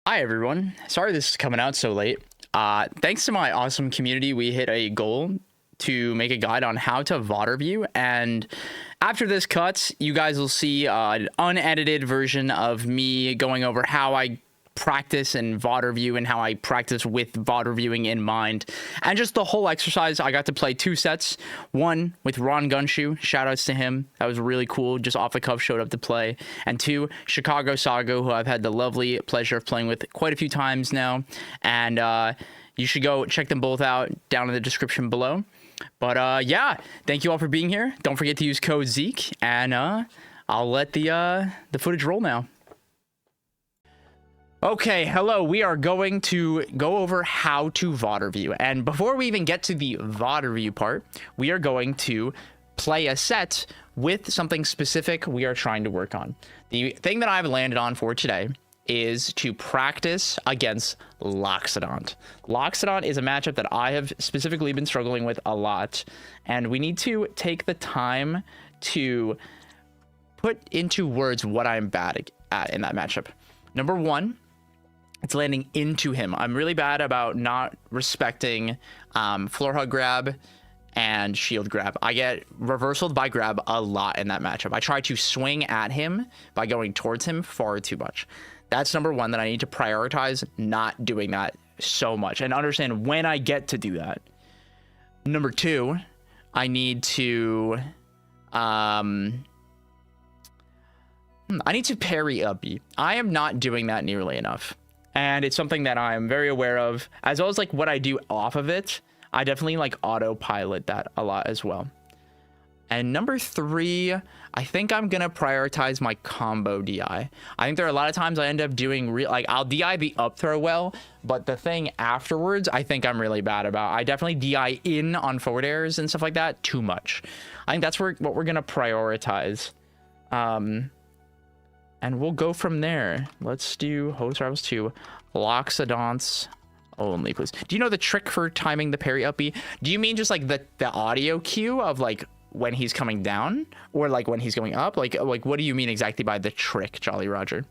Hi everyone. Sorry this is coming out so late. Thanks to my awesome community, we hit a goal to make a guide on how to VOD review, and after this cut, you guys will see an unedited version of me going over how I practice and VOD review and how I practice with VOD reviewing in mind. And just the whole exercise, I got to play 2 sets. One with Rongunshu, shoutouts to him. That was really cool, just off the cuff showed up to play. And 2, ChicagoSago, who I've had the lovely pleasure of playing with quite a few times now. And you should go check them both out down in the description below. But yeah, thank you all for being here. Don't forget to use code Zeke, and I'll let the footage roll now. Okay, hello, we are going to go over how to VOD review. And before we even get to the VOD review part, we are going to play a set with something specific we are trying to work on. The thing that I've landed on for today is to practice against Loxodont. Loxodont is a matchup that I have specifically been struggling with a lot, and we need to take the time to put into words what I'm bad at in that matchup. Number 1, it's landing into him. I'm really bad about not respecting floor hug grab and shield grab. I get reversaled by grab a lot in that matchup. I try to swing at him by going towards him far too much. That's number 1, that I need to prioritize not doing that so much and understand when I get to do that. Number 2, I need to parry uppy. I am not doing that nearly enough. And it's something that I'm very aware of, as well as like what I do off of it. I definitely like autopilot that a lot as well. And number 3, I think I'm gonna prioritize my combo DI. I think there are a lot of times I end up doing I'll DI the up throw well, but the thing afterwards I think I'm really bad about. I definitely DI in on forward airs and stuff like that too much. I think that's what we're gonna prioritize. And we'll go from there. Let's do host rivals 2 Loxodonts only, please. Do you know the trick for timing the parry uppy? Do you mean just like the audio cue of like when he's coming down, or like when he's going up? Like what do you mean exactly by the trick, Jolly Roger?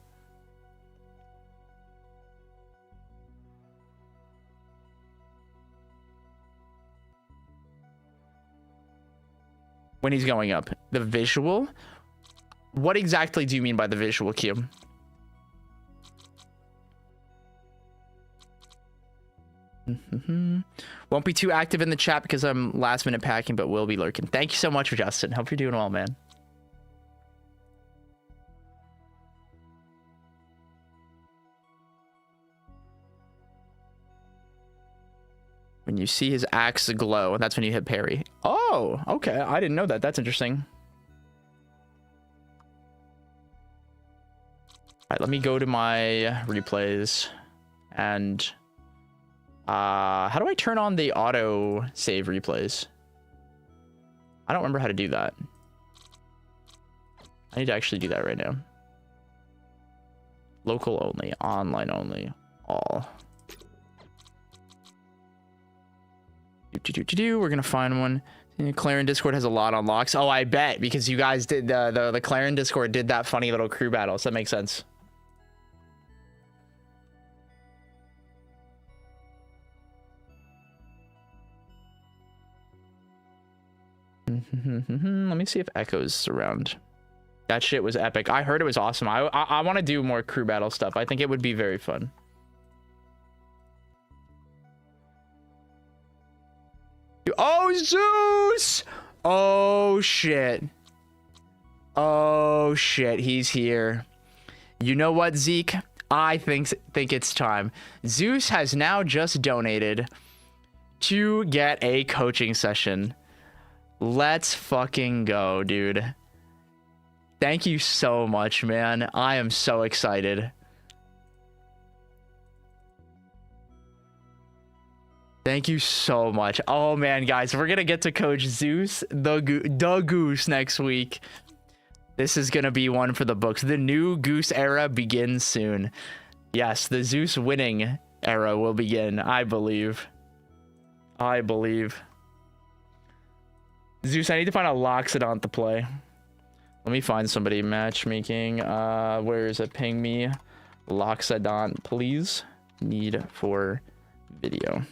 When he's going up, the visual. What exactly do you mean by the visual cue? Won't be too active in the chat because I'm last minute packing, but will be lurking. Thank you so much, Justin. Hope you're doing well, man. When you see his axe glow, that's when you hit parry. Oh, okay. I didn't know that. That's interesting. All right, let me go to my replays and how do I turn on the auto save replays? I don't remember how to do that. I need to actually do that right now. Local only, online only, all. We're gonna find one. Clarion Discord has a lot on locks. Oh, I bet, because you guys did the Clarion Discord did that funny little crew battle, so that makes sense. Let me see if Echo's around. That shit was epic. I heard it was awesome. I want to do more crew battle stuff. I think it would be very fun. Oh, Zeus! Oh, shit. Oh, shit. He's here. You know what, Zeke? I think it's time. Zeus has now just donated to get a coaching session. Let's fucking go, dude. Thank you so much, man. I am so excited. Thank you so much. Oh man, guys, we're gonna get to coach Zeus the Goose next week. This is gonna be one for the books. The new Goose era begins soon. Yes, the Zeus winning era will begin, I believe. I believe. Zeus, I need to find a Loxodont to play. Let me find somebody. Matchmaking. Where is it? Ping me. Loxodon, please. Need for video.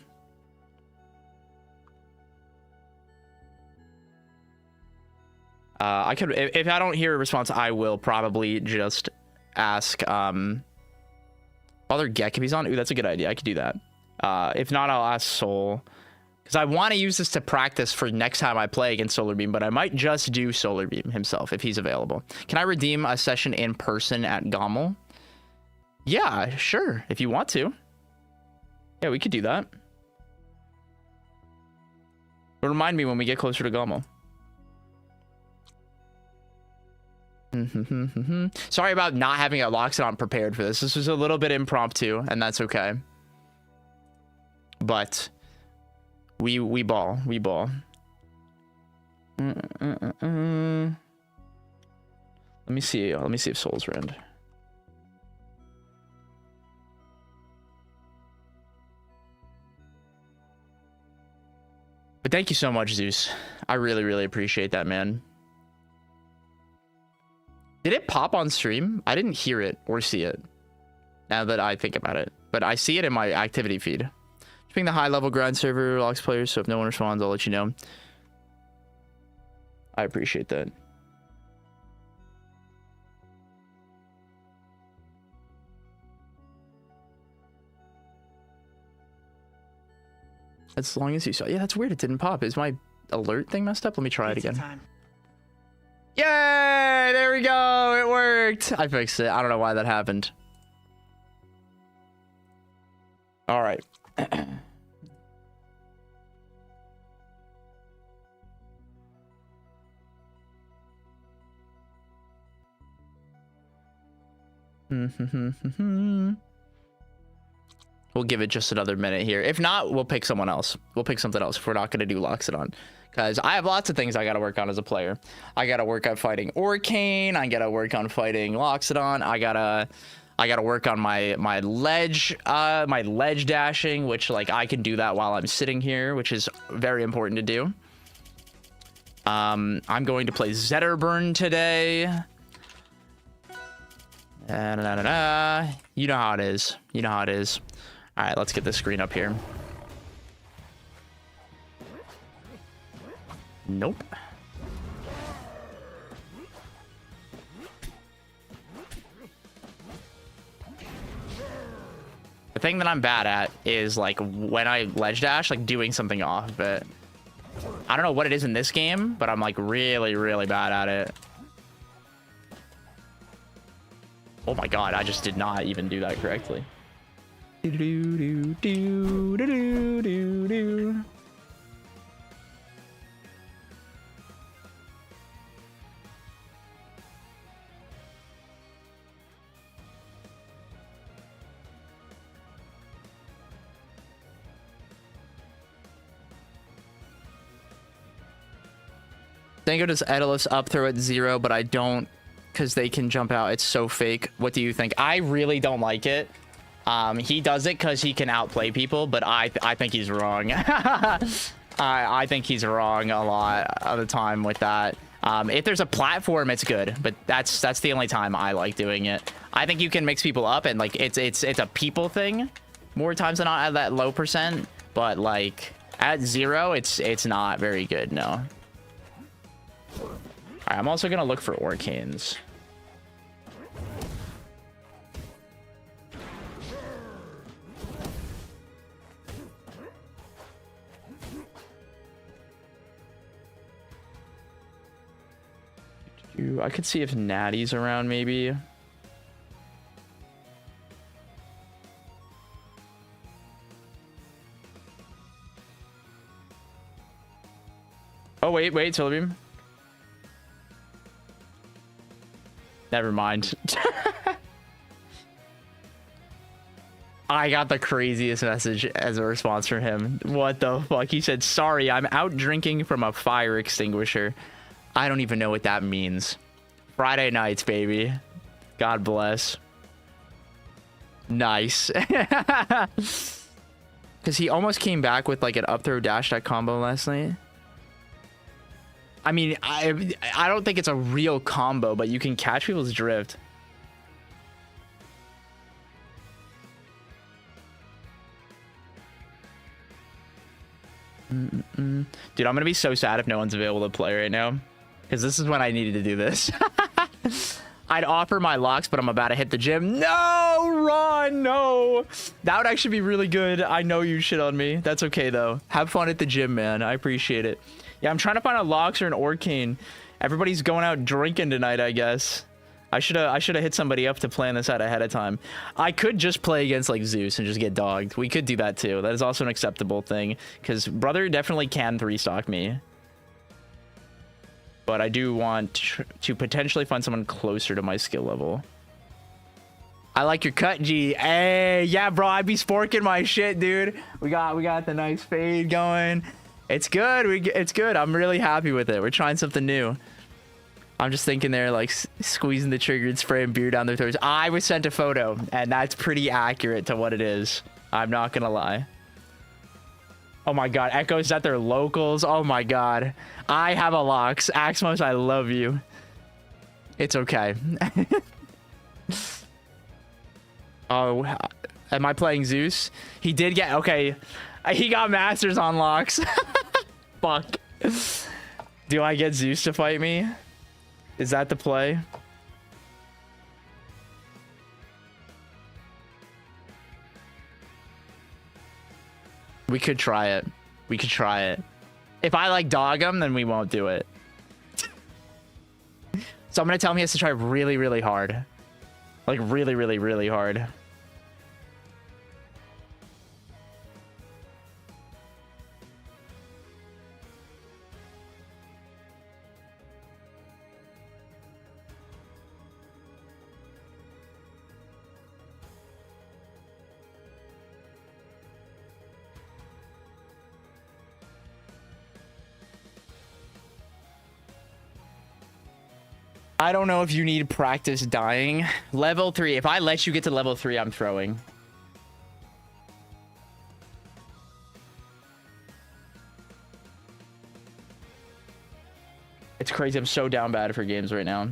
I could, if I don't hear a response, I will probably just ask Father Gek if he's on. Ooh, that's a good idea. I could do that. If not, I'll ask Soul, because I want to use this to practice for next time I play against Solar Beam, but I might just do Solar Beam himself if he's available. Can I redeem a session in person at Gommel? Yeah, sure, if you want to. Yeah, we could do that. But remind me when we get closer to Gommel. Sorry about not having a Loxodon prepared for this. This was a little bit impromptu, and that's okay. But we ball. Let me see if Soul's around. But thank you so much, Zeus. I really appreciate that, man. Did it pop on stream? I didn't hear it or see it, now that I think about it. But I see it in my activity feed. Being the high-level grind server locks players, so if no one responds, I'll let you know. I appreciate that. As long as you saw. Yeah, that's weird. It didn't pop. Is my alert thing messed up? Let me try it again. Yay! There we go. It worked. I fixed it. I don't know why that happened. All right. We'll give it just another minute here. If not, we'll pick someone else. We'll pick something else if we're not going to do Loxodon. Because I have lots of things I got to work on as a player. I got to work on fighting Orcane. I got to work on fighting Loxodon. I gotta work on my ledge dashing, which like I can do that while I'm sitting here, which is very important to do. I'm going to play Zetterburn today. You know how it is. You know how it is. All right, let's get this screen up here. Nope. The thing that I'm bad at is like when I ledge dash, like doing something off, but I don't know what it is in this game, but I'm like really bad at it. Oh my god, I just did not even do that correctly. Dango does Edalus up throw at 0, but I don't, because they can jump out. It's so fake. What do you think? I really don't like it. He does it because he can outplay people, but I think he's wrong. I think he's wrong a lot of the time with that. If there's a platform, it's good, but that's the only time I like doing it. I think you can mix people up, and like it's a people thing more times than not at that low percent, but like at 0, it's not very good. No. All right, I'm also gonna look for Orcanes. I could see if Natty's around, maybe. Oh, wait, Solar Beam. Never mind. I got the craziest message as a response from him. What the fuck? He said, sorry, I'm out drinking from a fire extinguisher. I don't even know what that means. Friday nights, baby. God bless. Nice. Because he almost came back with like an up throw dash that combo last night. I mean, I don't think it's a real combo, but you can catch people's drift. Dude, I'm gonna be so sad if no one's available to play right now, because this is when I needed to do this. I'd offer my locks, but I'm about to hit the gym. No, Ron, no. That would actually be really good. I know you shit on me. That's okay, though. Have fun at the gym, man. I appreciate it. Yeah, I'm trying to find a locks or an Orcane. Everybody's going out drinking tonight, I guess. I should have hit somebody up to plan this out ahead of time. I could just play against like Zeus and just get dogged. We could do that too. That is also an acceptable thing, because brother definitely can 3-stock me. But I do want to potentially find someone closer to my skill level. I like your cut, G. Hey, yeah, bro, I be sporking my shit, dude. We got the nice fade going. It's good. It's good. I'm really happy with it. We're trying something new. I'm just thinking they're like squeezing the trigger and spraying beer down their throats. I was sent a photo, and that's pretty accurate to what it is. I'm not gonna lie. Oh my god, Echo's at their locals. Oh my god. I have a locks. Axmos, I love you. It's okay. Oh, am I playing Zeus? He did get, okay. He got Masters on locks. Fuck. Do I get Zeus to fight me? Is that the play? We could try it. We could try it. If I like dog him, then we won't do it. So I'm gonna tell him he has to try really, really hard. Like really, really, really hard. I don't know if you need practice dying. Level 3. If I let you get to level 3, I'm throwing. It's crazy. I'm so down bad for games right now.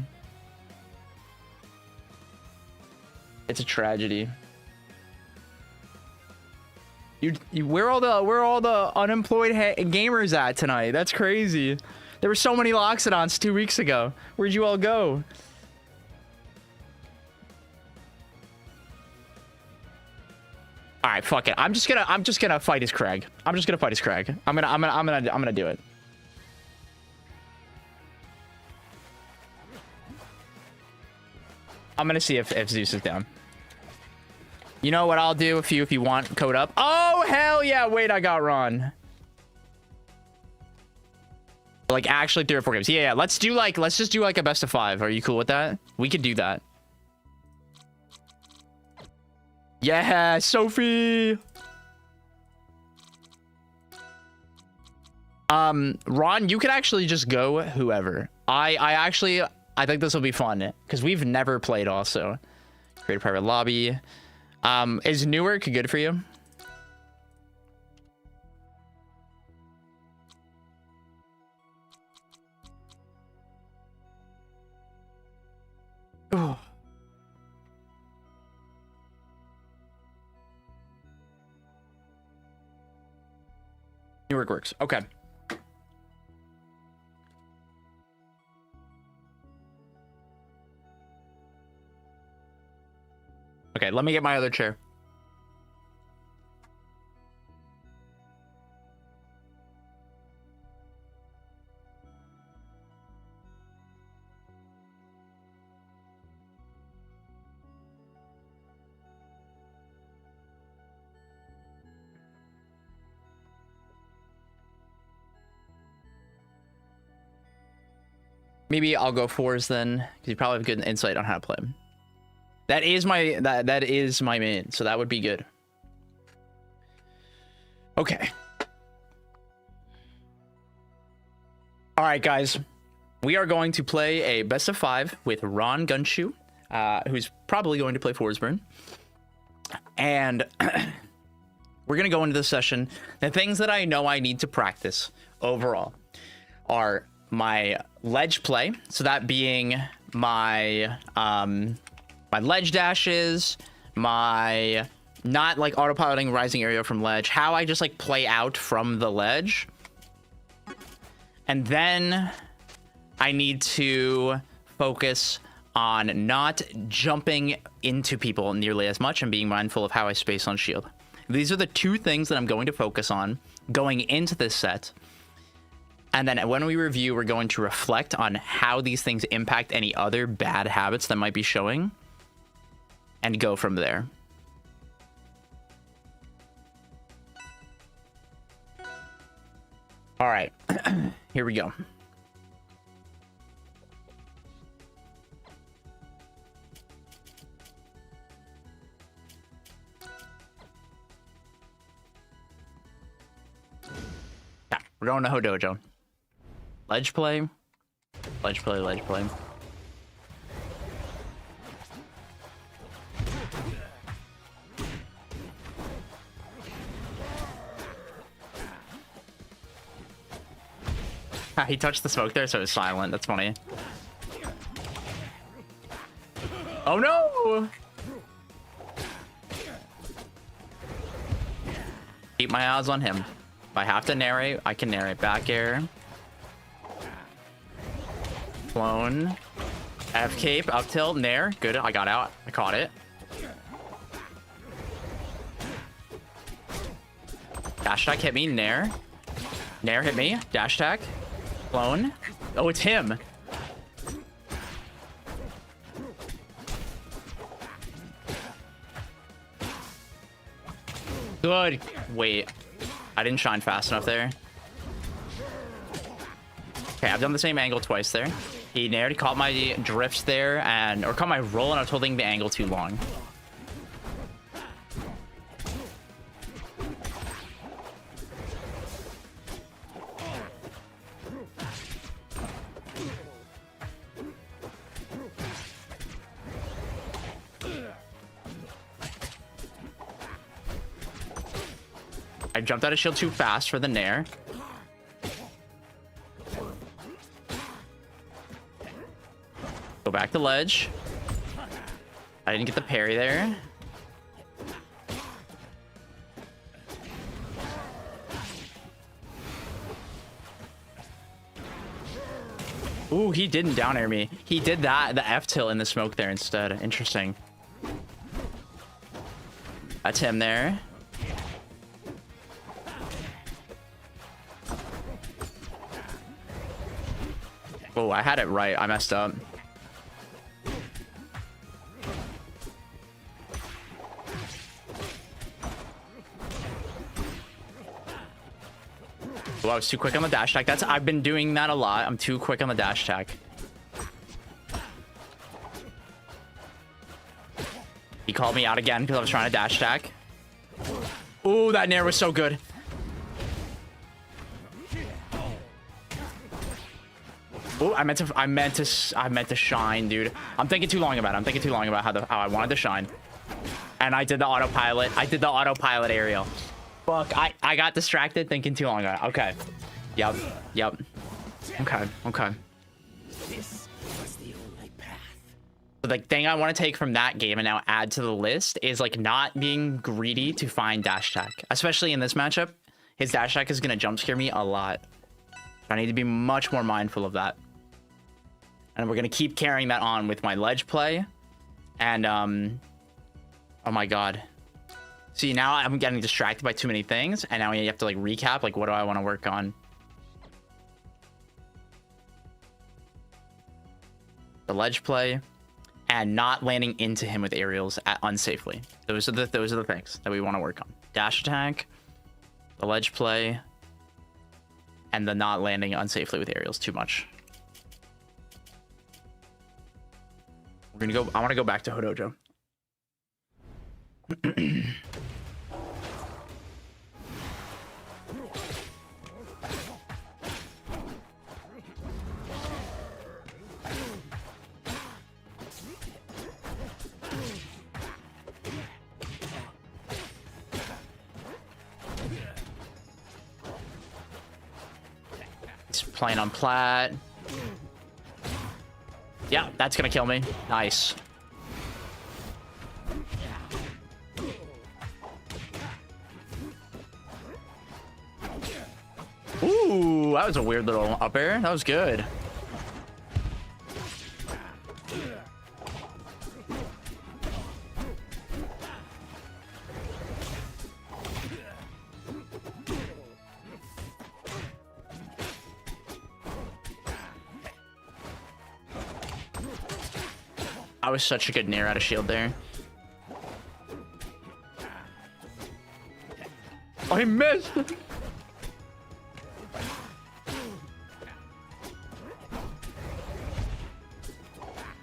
It's a tragedy. Where all the unemployed gamers at tonight? That's crazy. There were so many Loxodons 2 weeks ago. Where'd you all go? All right, fuck it. I'm just gonna fight his Craig. I'm just gonna fight his Craig. I'm gonna do it. I'm gonna see if Zeus is down. You know what I'll do if you want code up. Oh hell yeah! Wait, I got Ron. Like actually 3 or 4 games. Yeah, let's just do like a best of 5. Are you cool with that? We could do that. Yeah, Sophie. Ron, you could actually just go whoever. I think this will be fun because we've never played also. Create a private lobby. Is Newark good for you? Oh. Newark works. Okay. Okay, let me get my other chair. Maybe I'll go 4s then, because you probably have good insight on how to play them. That is my that is my main, so that would be good. Okay. All right, guys. We are going to play a best of 5 with Rongunshu, who's probably going to play Forsburn. And we're going to go into this session. The things that I know I need to practice overall are my ledge play, so that being my my ledge dashes, my not like autopiloting rising area from ledge, how I just like play out from the ledge. And then I need to focus on not jumping into people nearly as much and being mindful of how I space on shield. These are the two things that I'm going to focus on going into this set. And then when we review, we're going to reflect on how these things impact any other bad habits that might be showing and go from there. All right, here we go. Yeah, we're going to Hodojo. Ledge play, ledge play, ledge play. He touched the smoke there, so it was silent. That's funny. Oh no! Keep my eyes on him. If I have to narrate, I can narrate. Back air. Clone. F cape, up tilt, nair. Good, I got out. I caught it. Dash attack hit me, nair. Nair hit me, dash attack. Clone. Oh, it's him. Good. Wait. I didn't shine fast enough there. Okay, I've done the same angle twice there. He nearly caught my drift there, or caught my roll, and I was holding the angle too long. I jumped out of shield too fast for the nair. Go back to ledge. I didn't get the parry there. Ooh, he didn't down air me. He did that, the F tilt in the smoke there instead. Interesting. That's him there. Oh, I had it right. I messed up. Oh, I was too quick on the dash attack. I've been doing that a lot. I'm too quick on the dash attack. He called me out again because I was trying to dash attack. Ooh, that nair was so good. Oh, I meant to shine, dude. I'm thinking too long about it. I'm thinking too long about how I wanted to shine. And I did the autopilot. I did the autopilot aerial. Fuck, I got distracted thinking too long about it. Okay. Yep. Okay. This was the only path. So the thing I want to take from that game and now add to the list is like not being greedy to find dash attack. Especially in this matchup. His dash attack is going to jump scare me a lot. I need to be much more mindful of that. And we're going to keep carrying that on with my ledge play. And, oh my god. See, now I'm getting distracted by too many things. And now you have to, like, recap. Like, what do I want to work on? The ledge play. And not landing into him with aerials unsafely. Those are the things that we want to work on. Dash attack. The ledge play. And the not landing unsafely with aerials too much. We're gonna go. I want to go back to Hodojo. He's playing on plat. Yeah, that's gonna kill me. Nice. Ooh, that was a weird little up air. That was good. I was such a good nair out of shield there. I missed.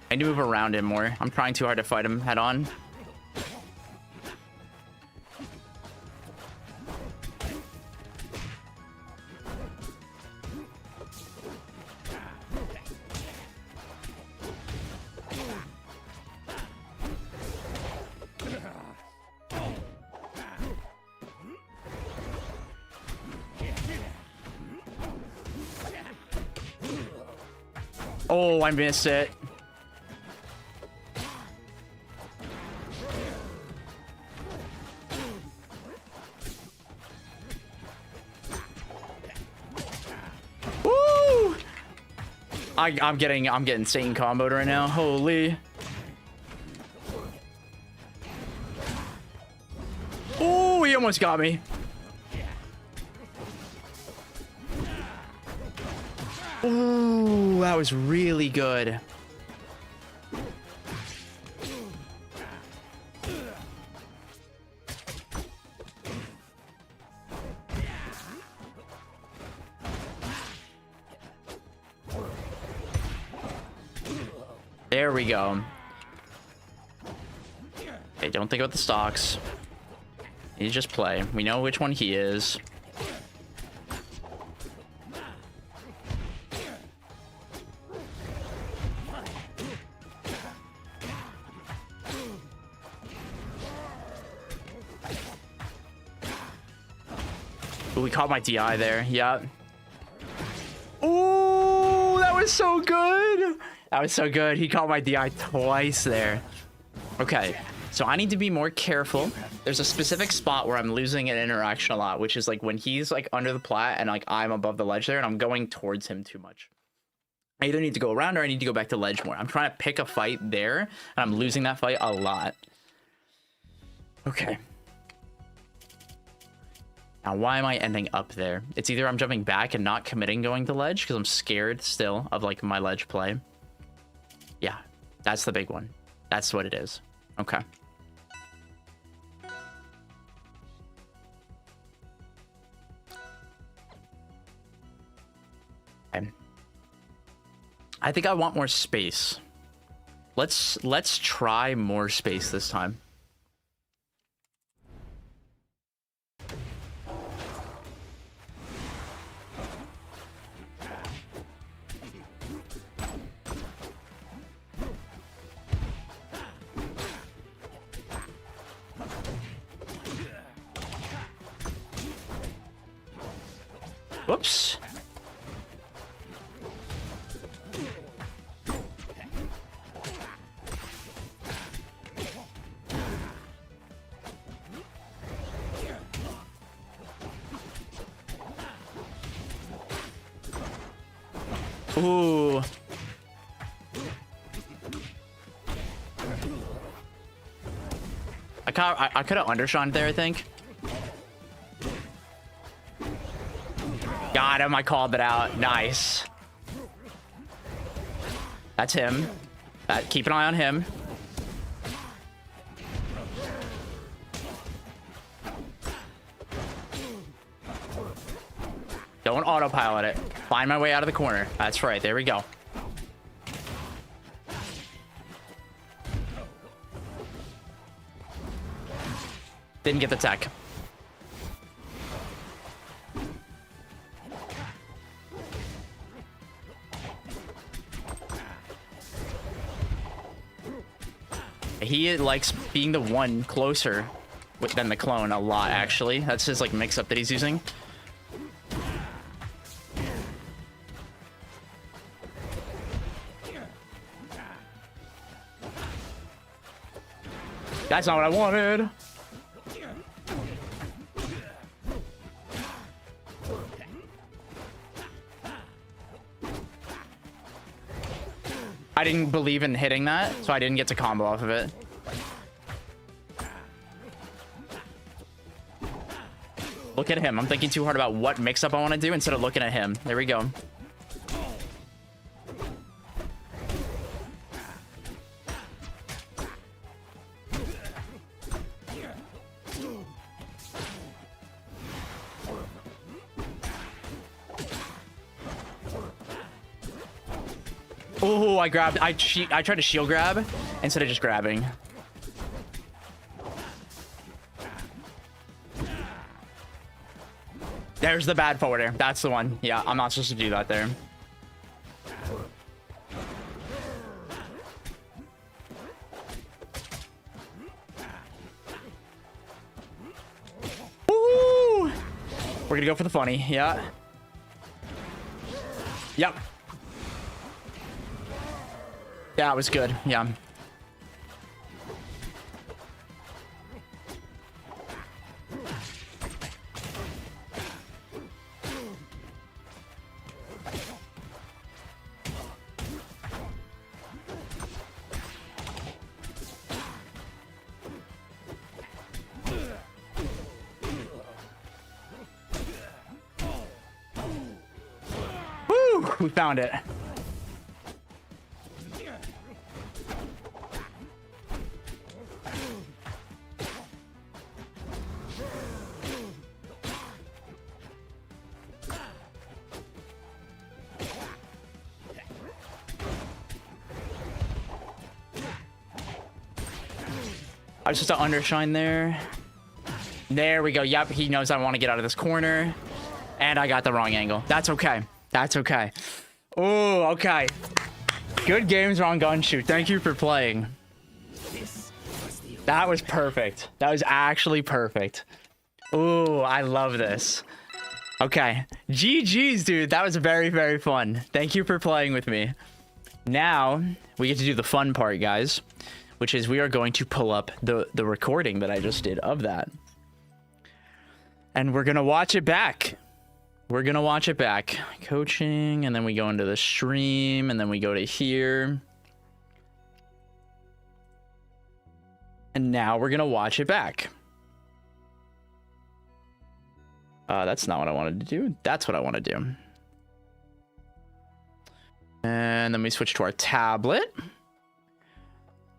I need to move around him more. I'm trying too hard to fight him head on. Oh, I missed it. Woo! I'm getting Satan comboed right now. Holy. Oh, he almost got me. Ooh, that was really good. There we go. Okay, don't think about the stocks. You just play. We know which one he is. Ooh, we caught my DI there. Yeah. Ooh, that was so good. That was so good. He caught my DI twice there. Okay, so I need to be more careful. There's a specific spot where I'm losing an interaction a lot, which is like when he's like under the plat and like I'm above the ledge there and I'm going towards him too much. I either need to go around or I need to go back to ledge more. I'm trying to pick a fight there and I'm losing that fight a lot. Okay. Now, why am I ending up there? It's either I'm jumping back and not committing going to ledge because I'm scared still of like my ledge play. Yeah, that's the big one. That's what it is. Okay. Okay. I think I want more space. Let's try more space this time. Whoops. Ooh. I could have undershot there, I think. Got him. I called it out. Nice. That's him. Keep an eye on him. Don't autopilot it. Find my way out of the corner. That's right. There we go. Didn't get the tech. He likes being the one closer than the clone a lot, actually. That's his like mix-up that he's using. That's not what I wanted. I didn't believe in hitting that, so I didn't get to combo off of it. Look at him. I'm thinking too hard about what mix-up I want to do instead of looking at him. There we go. Oh, I tried to shield grab instead of just grabbing. There's the bad forward air. That's the one. Yeah, I'm not supposed to do that there. Ooh! We're gonna go for the funny. Yeah. Yep. Yeah, it was good. Yeah. Woo! We found it. I was just an undershine there. There we go. Yep, he knows I want to get out of this corner. And I got the wrong angle. That's okay. That's okay. Oh, okay. Good games, Rongunshu. Thank you for playing. That was perfect. That was actually perfect. Oh, I love this. Okay. GG's, dude. That was very, very fun. Thank you for playing with me. Now, we get to do the fun part, guys, which is we are going to pull up the recording that I just did of that. And we're going to watch it back. We're going to watch it back. Coaching, and then we go into the stream, and then we go to here. And now we're going to watch it back. That's not what I wanted to do. That's what I want to do. And then we switch to our tablet.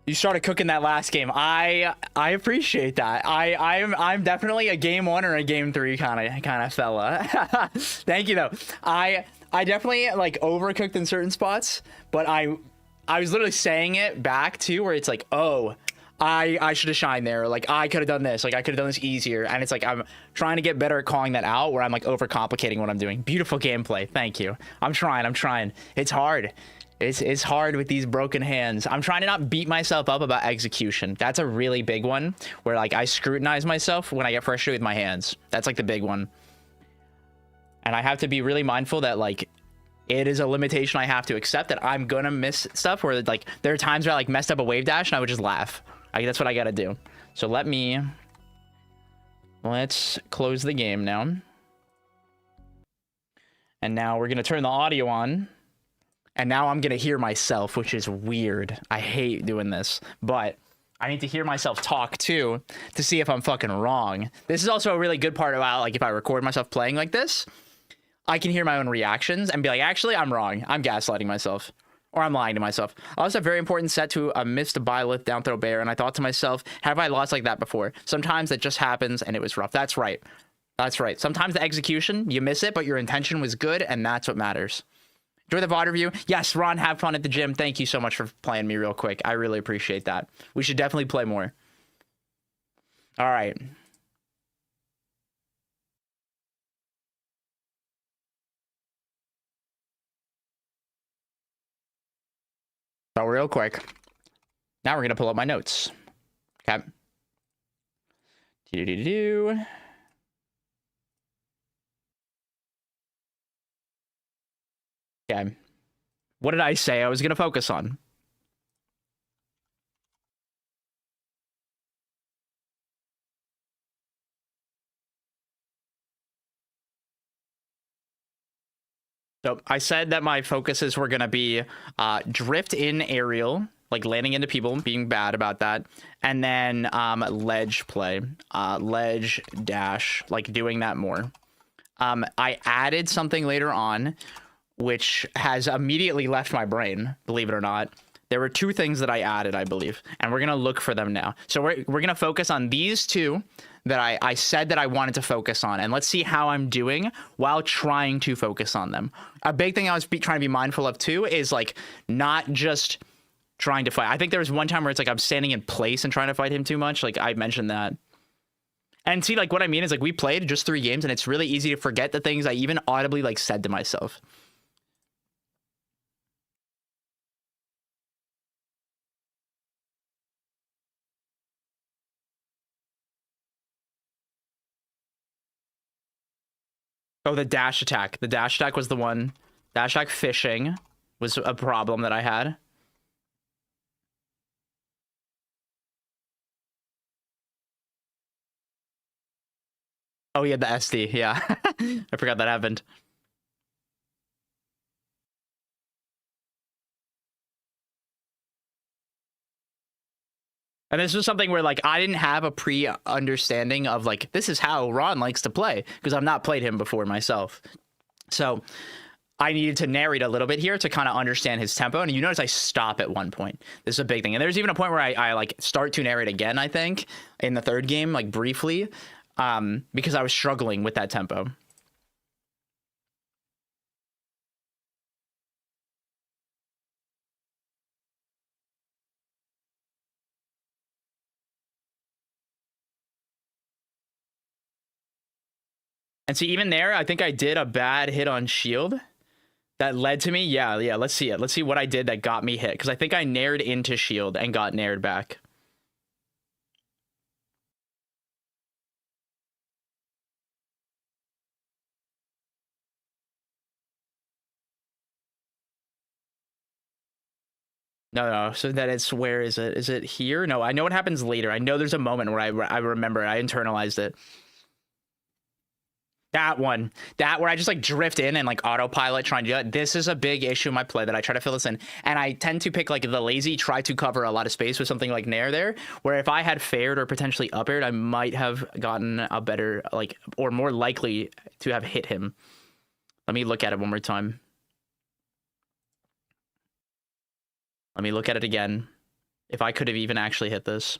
You started cooking that last game. I appreciate that. I'm definitely a game 1 or a game 3 kind of fella. Thank you though. I definitely like overcooked in certain spots, but I was literally saying it back too, where it's like, oh, I should have shined there. Like I could have done this. Like I could have done this easier. And it's like I'm trying to get better at calling that out, where I'm like overcomplicating what I'm doing. Beautiful gameplay. Thank you. I'm trying. It's hard. It's hard with these broken hands. I'm trying to not beat myself up about execution. That's a really big one, where like I scrutinize myself when I get frustrated with my hands. That's like the big one. And I have to be really mindful that like it is a limitation I have to accept, that I'm gonna miss stuff, where like there are times where I like messed up a wave dash and I would just laugh. That's what I gotta do. So let's close the game now. And now we're gonna turn the audio on. And now I'm going to hear myself, which is weird. I hate doing this, but I need to hear myself talk too, to see if I'm fucking wrong. This is also a really good part about like if I record myself playing like this, I can hear my own reactions and be like, actually, I'm wrong. I'm gaslighting myself, or I'm lying to myself. I also have a very important set to a missed buy lift down throw bear. And I thought to myself, have I lost like that before? Sometimes that just happens and it was rough. That's right. That's right. Sometimes the execution, you miss it, but your intention was good. And that's what matters. Enjoy the VOD review. Yes, Ron, have fun at the gym. Thank you so much for playing me real quick. I really appreciate that. We should definitely play more. All right. So real quick. Now we're going to pull up my notes. Okay. Do-do-do-do. Okay. What did I say I was going to focus on? So I said that my focuses were going to be drift in aerial, like landing into people, being bad about that. And then ledge play, ledge dash, like doing that more. I added something later on, which has immediately left my brain, believe it or not. There were two things that I added, I believe, and we're going to look for them now. So we're going to focus on these two that I said that I wanted to focus on, and let's see how I'm doing while trying to focus on them. A big thing I was trying to be mindful of too is like not just trying to fight. I think there was one time where it's like I'm standing in place and trying to fight him too much. Like I mentioned that. And see, like what I mean is like we played just 3 games and it's really easy to forget the things I even audibly like said to myself. Oh, the dash attack. The dash attack was the one. Dash attack fishing was a problem that I had. Oh, yeah, the SD. Yeah. I forgot that happened. And this was something where, like, I didn't have a pre-understanding of, like, this is how Ron likes to play, because I've not played him before myself. So I needed to narrate a little bit here to kind of understand his tempo. And you notice I stop at one point. This is a big thing. And there's even a point where I like, start to narrate again, I think, in the 3rd game, like, briefly, because I was struggling with that tempo. And see, even there, I think I did a bad hit on shield that led to me. Yeah, let's see it. Let's see what I did that got me hit. Because I think I nared into shield and got nared back. No. So that it's, where is it? Is it here? No, I know what happens later. I know there's a moment where I remember, I internalized it. That one, where I just like drift in and like autopilot trying to do it. This is a big issue in my play that I try to fill this in. And I tend to pick like the lazy, try to cover a lot of space with something like nair there, where if I had fared or potentially up aired, I might have gotten a better, like, or more likely to have hit him. Let me look at it one more time. Let me look at it again. If I could have even actually hit this.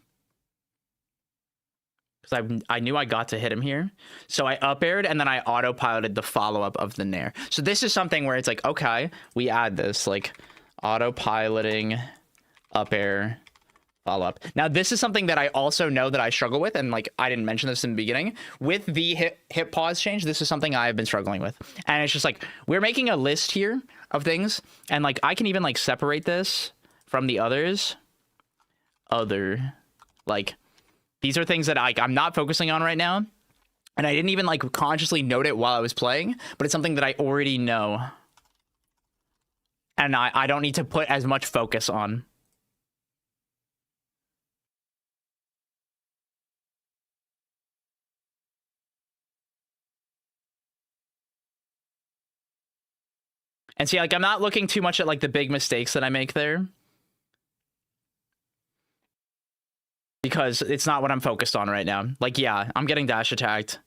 Because I knew I got to hit him here. So I up aired and then I autopiloted the follow-up of the nair. So this is something where it's like, okay, we add this, like autopiloting, up air, follow-up. Now this is something that I also know that I struggle with, and like I didn't mention this in the beginning. With the hit pause change, this is something I've been struggling with. And it's just like, we're making a list here of things, and like I can even like separate this from the others. Like, these are things that I'm not focusing on right now. And I didn't even like consciously note it while I was playing, but it's something that I already know. And I don't need to put as much focus on. And see, like, I'm not looking too much at like the big mistakes that I make there, because it's not what I'm focused on right now. Like, yeah, I'm getting dash attacked.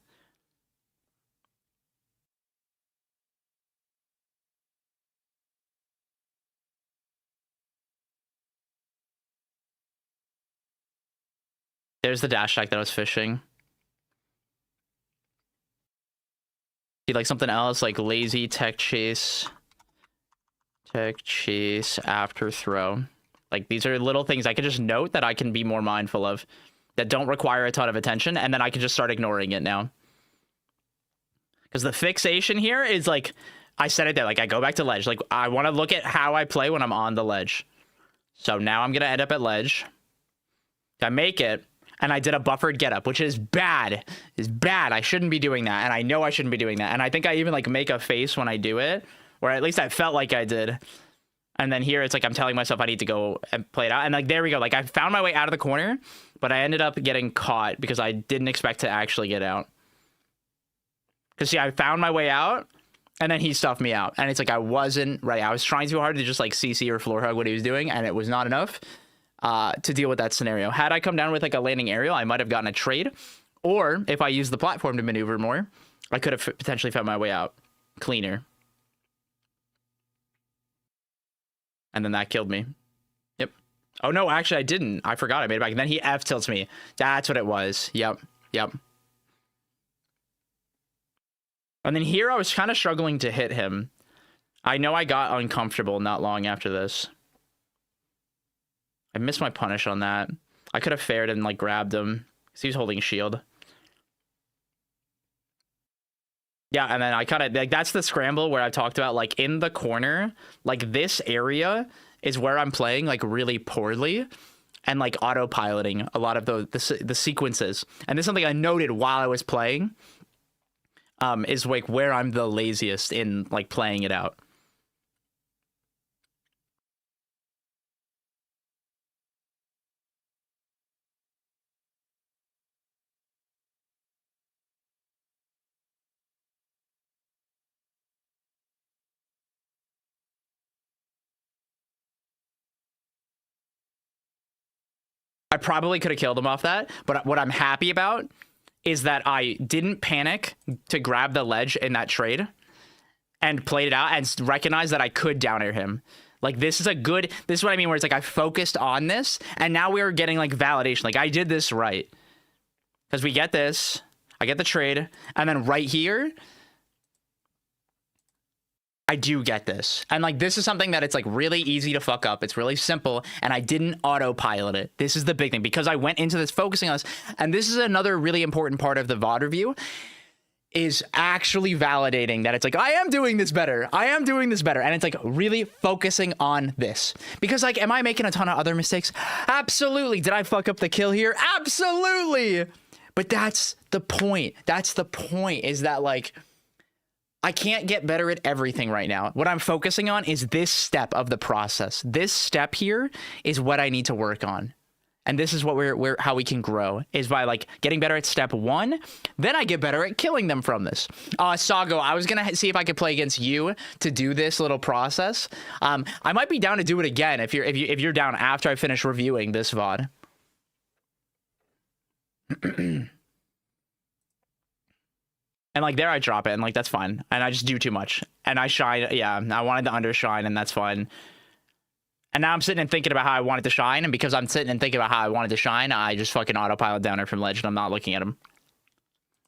There's the dash attack that I was fishing. See, like something else, like lazy tech chase after throw. Like, these are little things I can just note that I can be more mindful of, that don't require a ton of attention, and then I can just start ignoring it now. Because the fixation here is like, I said it there, like I go back to ledge. Like, I want to look at how I play when I'm on the ledge. So now I'm going to end up at ledge. I make it, and I did a buffered get up, which is bad. It's bad. I shouldn't be doing that, and I know I shouldn't be doing that. And I think I even like make a face when I do it, or at least I felt like I did. And then here it's like I'm telling myself I need to go and play it out. And like, there we go. Like, I found my way out of the corner, but I ended up getting caught because I didn't expect to actually get out. Because see, I found my way out, And then he stuffed me out. And it's like I wasn't ready. I was trying too hard to just like CC or floor hug what he was doing, and it was not enough to deal with that scenario. Had I come down with like a landing aerial, I might have gotten a trade. Or if I used the platform to maneuver more, I could have potentially found my way out cleaner. And then that killed me. Yep. Oh, no, actually, I didn't. I forgot I made it back. And then he F-tilts me. That's what it was. Yep. Yep. And then here I was kind of struggling to hit him. I know I got uncomfortable not long after this. I missed my punish on that. I could have fared and like grabbed him because he was holding shield. Yeah, and then I kind of like that's the scramble where I talked about like in the corner, like this area is where I'm playing like really poorly and like autopiloting a lot of the sequences. And this is something I noted while I was playing. Is like where I'm the laziest in like playing it out. I probably could have killed him off that, but what I'm happy about is that I didn't panic to grab the ledge in that trade and played it out and recognized that I could down air him. Like, this is what I mean, where it's like I focused on this, and now we're getting like validation. Like, I did this right. Because we get this, I get the trade, and then right here, I do get this. And like, this is something that it's like really easy to fuck up. It's really simple. And I didn't autopilot it. This is the big thing because I went into this focusing on this. And this is another really important part of the VOD review is actually validating that it's like, I am doing this better. I am doing this better. And it's like really focusing on this because like, am I making a ton of other mistakes? Absolutely. Did I fuck up the kill here? Absolutely. But that's the point. That's the point is that like, I can't get better at everything right now. What I'm focusing on is this step of the process. This step here is what I need to work on. And this is what how we can grow is by like getting better at step 1. Then I get better at killing them from this. Sago, I was going to see if I could play against you to do this little process. I might be down to do it again if you're down after I finish reviewing this VOD. And like there I drop it and like that's fine. And I just do too much. And I shine. Yeah, I wanted to undershine and that's fine. And now I'm sitting and thinking about how I wanted to shine. And because I'm sitting and thinking about how I wanted to shine, I just fucking autopilot down there from ledge and I'm not looking at him.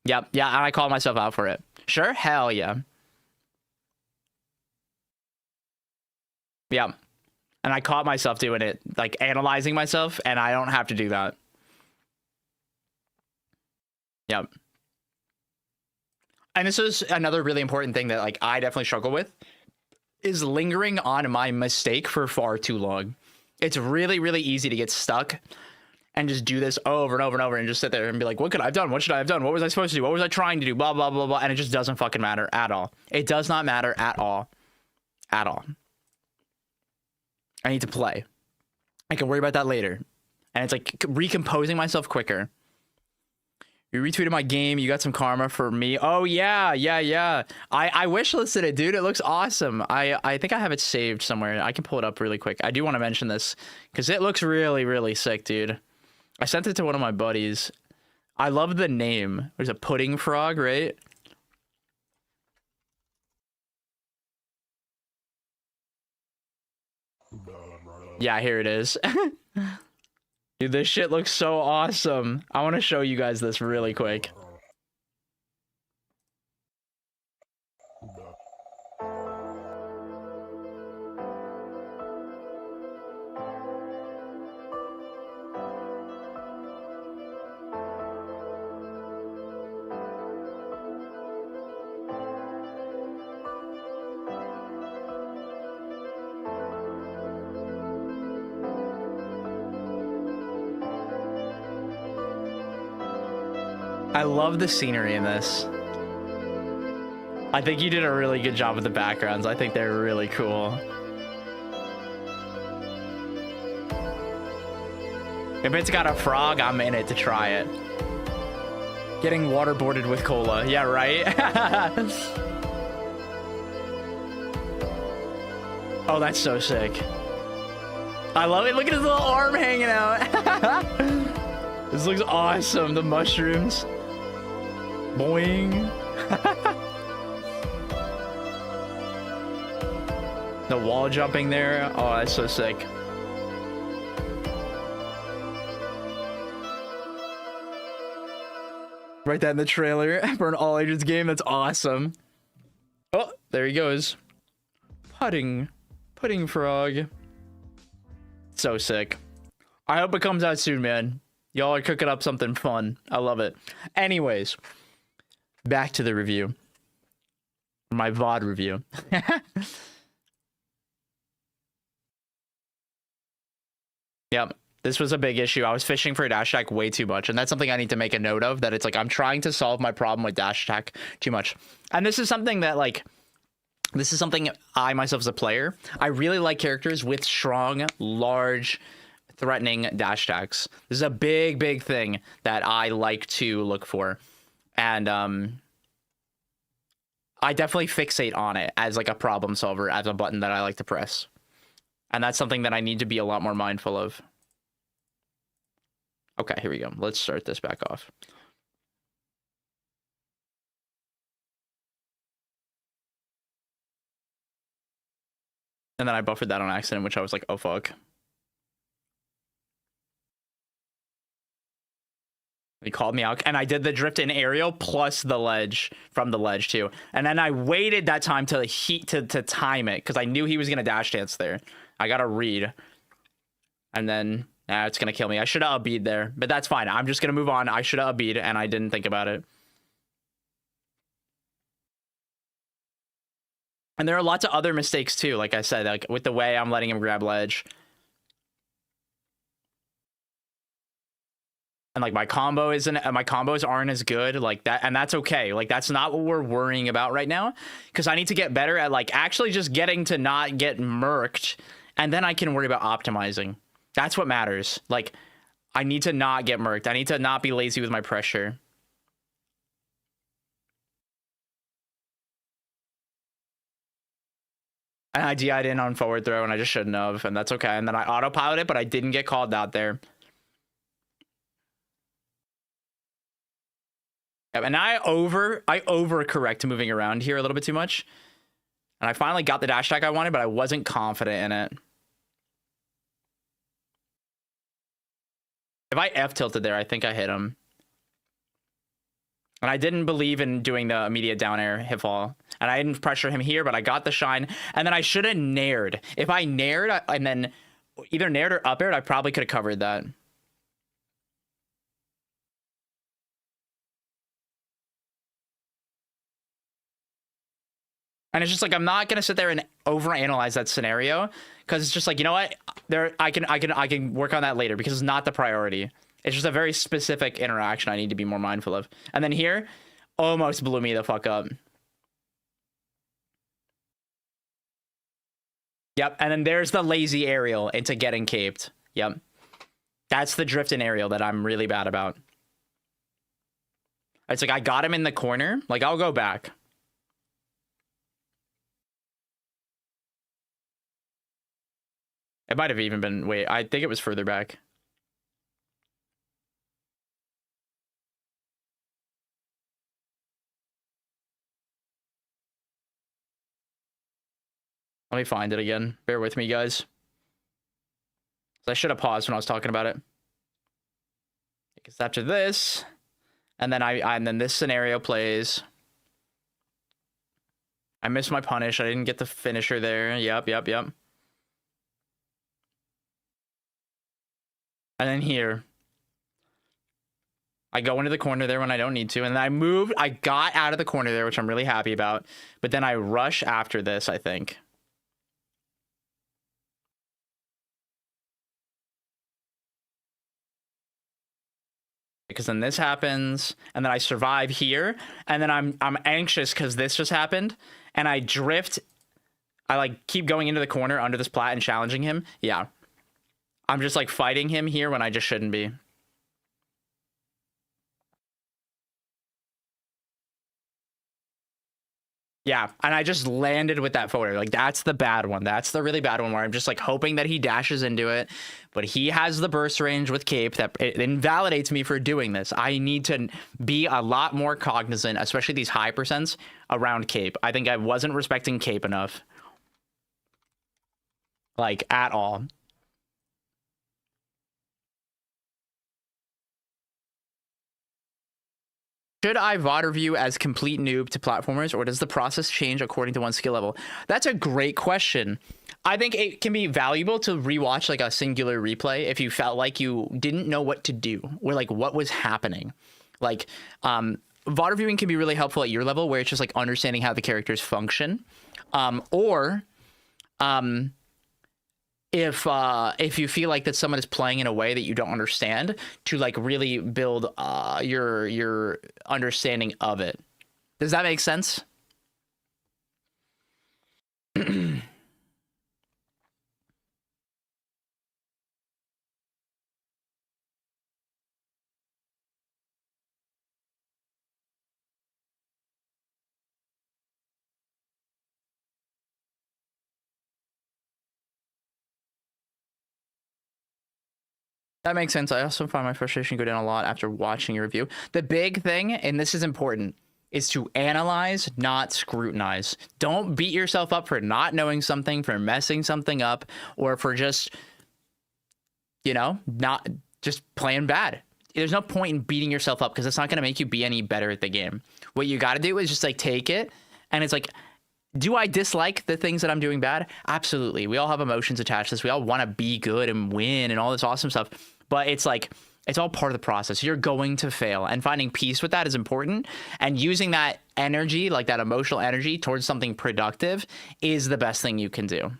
Yep. Yeah, and I call myself out for it. Sure? Hell yeah. Yeah. And I caught myself doing it, like analyzing myself, and I don't have to do that. Yep. And this is another really important thing that like I definitely struggle with is lingering on my mistake for far too long. It's really, really easy to get stuck and just do this over and over and over and just sit there and be like, what could I have done? What should I have done? What was I supposed to do? What was I trying to do? Blah, blah, blah, blah. And it just doesn't fucking matter at all. It does not matter at all. At all. I need to play. I can worry about that later. And it's like recomposing myself quicker. You retweeted my game. You got some karma for me. Oh, yeah. Yeah. I wishlisted it, dude. It looks awesome. I think I have it saved somewhere. I can pull it up really quick. I do want to mention this because it looks really, really sick, dude. I sent it to one of my buddies. I love the name. There's a pudding frog, right? Yeah, here it is. Dude, this shit looks so awesome. I want to show you guys this really quick. I love the scenery in this. I think you did a really good job with the backgrounds. I think they're really cool. If it's got a frog, I'm in it to try it. Getting waterboarded with cola. Yeah, right? Oh, that's so sick. I love it. Look at his little arm hanging out. This looks awesome. The mushrooms. Boing. The wall jumping there. Oh, that's so sick. Write that in the trailer for an all ages game. That's awesome. Oh, there he goes. Pudding frog. So sick. I hope it comes out soon, man. Y'all are cooking up something fun. I love it. Anyways, back to the review. My VOD review. Yep. This was a big issue. I was fishing for a dash attack way too much. And that's something I need to make a note of, that it's like I'm trying to solve my problem with dash attack too much. And this is something that, like, this is something I myself as a player, I really like characters with strong, large, threatening dash attacks. This is a big, big thing that I like to look for. And I definitely fixate on it as like a problem solver, as a button that I like to press. And that's something that I need to be a lot more mindful of. Okay, here we go. Let's start this back off. And then I buffered that on accident, which I was like, oh, fuck. He called me out, and I did the drift in aerial plus the ledge from the ledge too. And then I waited that time to time it, because I knew he was going to dash dance there. I got a read. And then, it's going to kill me. I should have up-beat there, but that's fine. I'm just going to move on. I should have up-beat, and I didn't think about it. And there are lots of other mistakes too, like I said, like with the way I'm letting him grab ledge. And like my combos aren't as good, like that, and that's okay. Like that's not what we're worrying about right now, because I need to get better at like actually just getting to not get murked, and then I can worry about optimizing. That's what matters. Like I need to not get murked. I need to not be lazy with my pressure. And I DI'd in on forward throw, and I just shouldn't have, and that's okay. And then I autopilot it, but I didn't get called out there. And I overcorrect moving around here a little bit too much. And I finally got the dash attack I wanted, but I wasn't confident in it. If I F-tilted there, I think I hit him. And I didn't believe in doing the immediate down air hit fall. And I didn't pressure him here, but I got the shine. And then I should have nared. If I nared and then either nared or up aired, I probably could have covered that. And it's just like, I'm not going to sit there and overanalyze that scenario, because it's just like, you know what? I can work on that later, because it's not the priority. It's just a very specific interaction I need to be more mindful of. And then here, almost blew me the fuck up. Yep, and then there's the lazy aerial into getting caped. Yep. That's the drift in aerial that I'm really bad about. It's like, I got him in the corner. Like, I'll go back. It might have even been, wait, I think it was further back. Let me find it again. Bear with me, guys. I should have paused when I was talking about it. Because after this, and then and then this scenario plays. I missed my punish. I didn't get the finisher there. Yep. And then here, I go into the corner there when I don't need to. And then I moved. I got out of the corner there, which I'm really happy about. But then I rush after this, I think. Because then this happens, and then I survive here, and then I'm anxious because this just happened, and I drift. I like keep going into the corner under this plat and challenging him. Yeah. I'm just like fighting him here when I just shouldn't be. Yeah, and I just landed with that forward. Like, that's the bad one. That's the really bad one where I'm just like hoping that he dashes into it, but he has the burst range with cape that it invalidates me for doing this. I need to be a lot more cognizant, especially these high percents around cape. I think I wasn't respecting cape enough, like, at all. Should I VOD review as complete noob to platformers, or does the process change according to one's skill level? That's a great question. I think it can be valuable to rewatch like a singular replay if you felt like you didn't know what to do or like what was happening. Like, VOD reviewing can be really helpful at your level where it's just like understanding how the characters function. If you feel like that someone is playing in a way that you don't understand, to like really build your understanding of it. Does that make sense? That makes sense. I also find my frustration go down a lot after watching your review. The big thing, and this is important, is to analyze, not scrutinize. Don't beat yourself up for not knowing something, for messing something up, or for just, you know, not just playing bad. There's no point in beating yourself up because it's not going to make you be any better at the game. What you got to do is just like take it, and it's like, do I dislike the things that I'm doing bad? Absolutely. We all have emotions attached to this. We all want to be good and win and all this awesome stuff. But it's like, it's all part of the process. You're going to fail, and finding peace with that is important. And using that energy, like that emotional energy, towards something productive is the best thing you can do.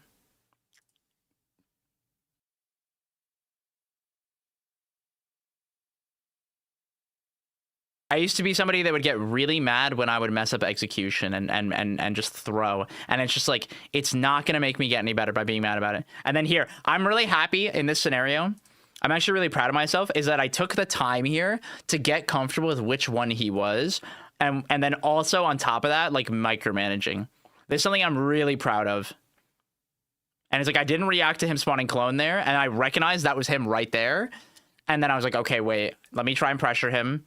I used to be somebody that would get really mad when I would mess up execution and just throw. And it's just like, it's not going to make me get any better by being mad about it. And then here, I'm really happy in this scenario. I'm actually really proud of myself is that I took the time here to get comfortable with which one he was. And then also on top of that, like micromanaging. There's something I'm really proud of. And it's like, I didn't react to him spawning clone there. And I recognized that was him right there. And then I was like, okay, wait, let me try and pressure him.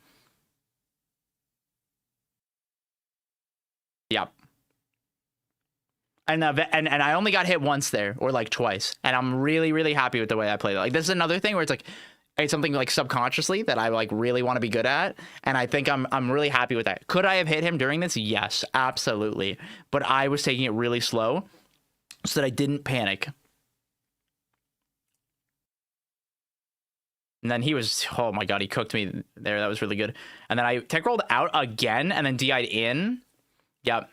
Yep. And I only got hit once there, or like twice, and I'm really, really happy with the way I played it. Like, this is another thing where it's like, it's something like subconsciously that I like really want to be good at, and I think I'm really happy with that. Could I have hit him during this? Yes, absolutely. But I was taking it really slow so that I didn't panic. And then he was, oh my god, he cooked me there. That was really good. And then I tech rolled out again and then DI'd in. Yep.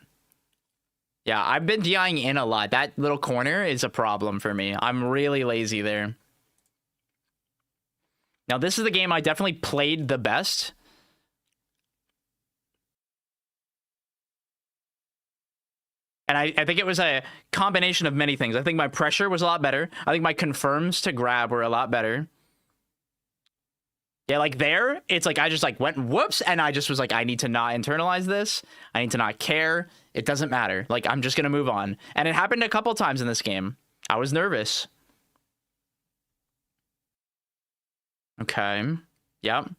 Yeah, I've been DIing in a lot. That little corner is a problem for me. I'm really lazy there. Now, this is the game I definitely played the best. And I think it was a combination of many things. I think my pressure was a lot better. I think my confirms to grab were a lot better. Yeah, like there, it's like I just like went whoops, and I just was like, I need to not internalize this. I need to not care. It doesn't matter. Like, I'm just going to move on. And it happened a couple times in this game. I was nervous. Okay. Yep.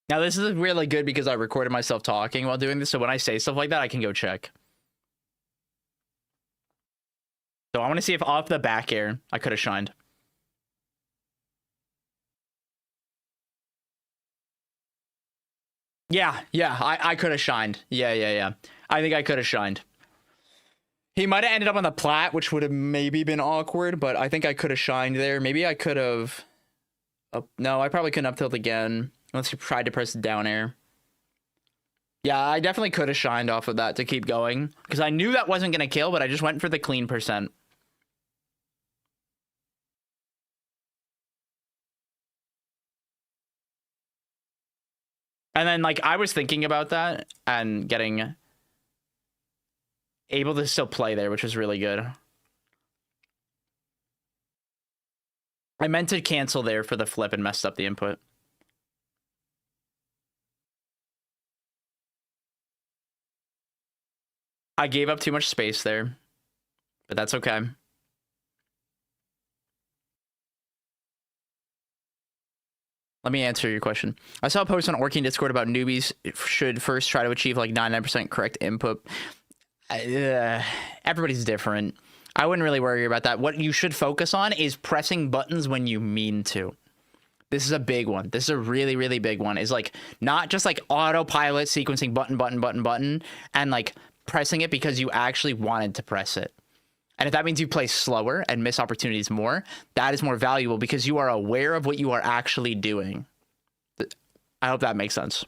Now, this is really good because I recorded myself talking while doing this, so when I say stuff like that, I can go check. So I want to see if off the back air, I could have shined. Yeah, I could have shined. Yeah. I think I could have shined. He might have ended up on the plat, which would have maybe been awkward, but I think I could have shined there. Maybe I could have... no, I probably couldn't up tilt again. Unless you tried to press down air. Yeah, I definitely could have shined off of that to keep going. Because I knew that wasn't going to kill, but I just went for the clean percent. And then like I was thinking about that and getting able to still play there, which was really good. I meant to cancel there for the flip and messed up the input. I gave up too much space there, but that's okay. Let me answer your question. I saw a post on Orking Discord about newbies should first try to achieve like 99% correct input. Everybody's different. I wouldn't really worry about that. What you should focus on is pressing buttons when you mean to. This is a big one. This is a really, really big one. Is like not just like autopilot sequencing button, and like pressing it because you actually wanted to press it. And if that means you play slower and miss opportunities more, that is more valuable because you are aware of what you are actually doing. I hope that makes sense.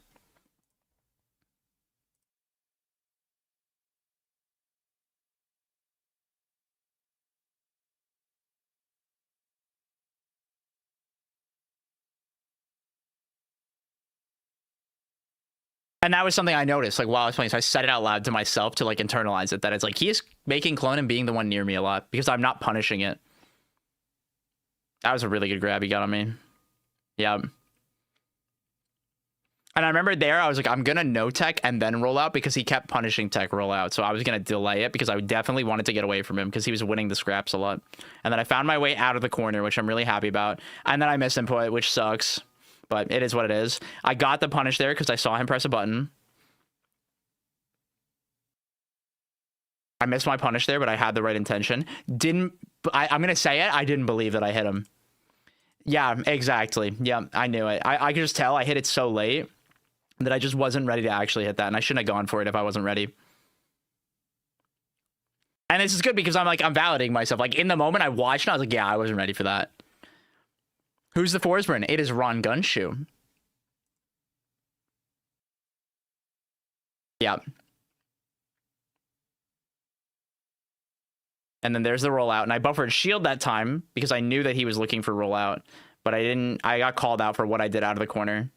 And that was something I noticed, like while I was playing. So I said it out loud to myself to like internalize it, that it's like he is making clone and being the one near me a lot because I'm not punishing it. That was a really good grab he got on me. Yeah. And I remember there, I was like, I'm gonna no tech and then roll out because he kept punishing tech rollout. So I was gonna delay it because I definitely wanted to get away from him because he was winning the scraps a lot. And then I found my way out of the corner, which I'm really happy about. And then I missed input, which sucks. But it is what it is. I got the punish there because I saw him press a button. I missed my punish there, but I had the right intention. I'm going to say it. I didn't believe that I hit him. Yeah, exactly. Yeah, I knew it. I could just tell I hit it so late that I just wasn't ready to actually hit that. And I shouldn't have gone for it if I wasn't ready. And this is good because I'm validating myself. Like in the moment I watched and I was like, yeah, I wasn't ready for that. Who's the Forsburn? It is Rongunshu. Yeah. And then there's the rollout. And I buffered shield that time because I knew that he was looking for rollout. But I didn't. I got called out for what I did out of the corner.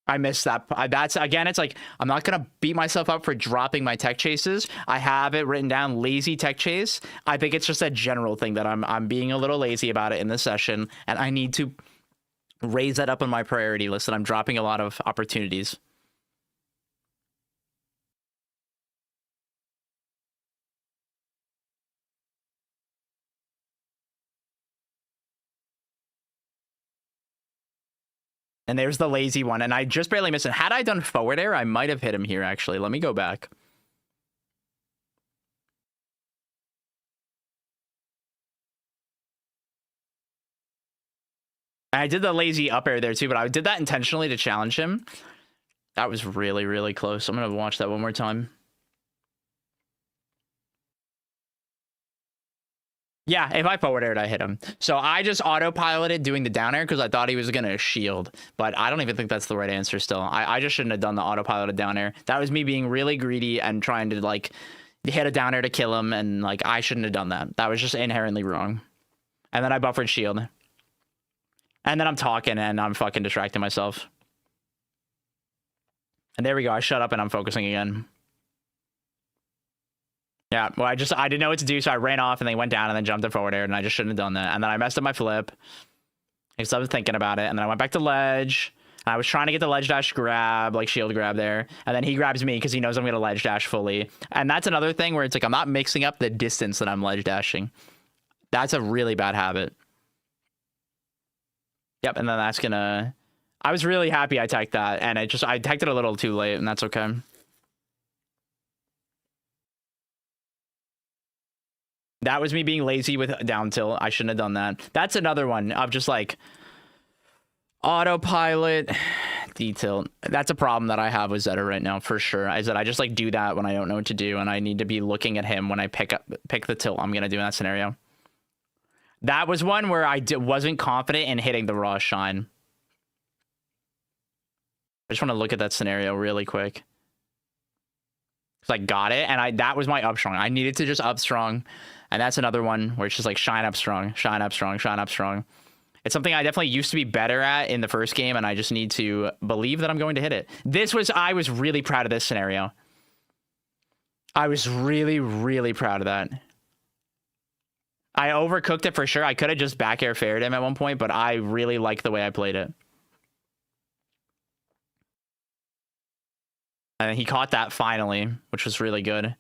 I missed that. That's, again, it's like, I'm not going to beat myself up for dropping my tech chases. I have it written down, lazy tech chase. I think it's just a general thing that I'm being a little lazy about it in this session. And I need to raise that up on my priority list. And I'm dropping a lot of opportunities. And there's the lazy one. And I just barely missed it. Had I done forward air, I might have hit him here, actually. Let me go back. And I did the lazy up air there, too. But I did that intentionally to challenge him. That was really, really close. I'm going to watch that one more time. Yeah, if I forward aired, I hit him. So I just autopiloted doing the down air because I thought he was going to shield. But I don't even think that's the right answer still. I just shouldn't have done the autopiloted down air. That was me being really greedy and trying to, like, hit a down air to kill him. And, like, I shouldn't have done that. That was just inherently wrong. And then I buffered shield. And then I'm talking and I'm fucking distracting myself. And there we go. I shut up and I'm focusing again. Yeah, well, I didn't know what to do, so I ran off and they went down and then jumped it forward air, and I just shouldn't have done that. And then I messed up my flip because I was thinking about it, and then I went back to ledge. I was trying to get the ledge dash grab, like shield grab there, and then he grabs me because he knows I'm going to ledge dash fully. And that's another thing where it's like I'm not mixing up the distance that I'm ledge dashing. That's a really bad habit. Yep, and then that's going to... I was really happy I teched that, and I teched it a little too late, and that's okay. That was me being lazy with down tilt. I shouldn't have done that. That's another one of just like autopilot D-tilt. That's a problem that I have with Zeta right now for sure. Is that I just like do that when I don't know what to do, and I need to be looking at him when I pick the tilt I'm gonna do in that scenario. That was one where I wasn't confident in hitting the raw shine. I just want to look at that scenario really quick. Cause I got it, and that was my up strong. I needed to just up strong. And that's another one where it's just like shine up strong, shine up strong, shine up strong. It's something I definitely used to be better at in the first game, and I just need to believe that I'm going to hit it. I was really proud of this scenario. I was really, really proud of that. I overcooked it for sure. I could have just back air faired him at one point, but I really liked the way I played it. And he caught that finally, which was really good.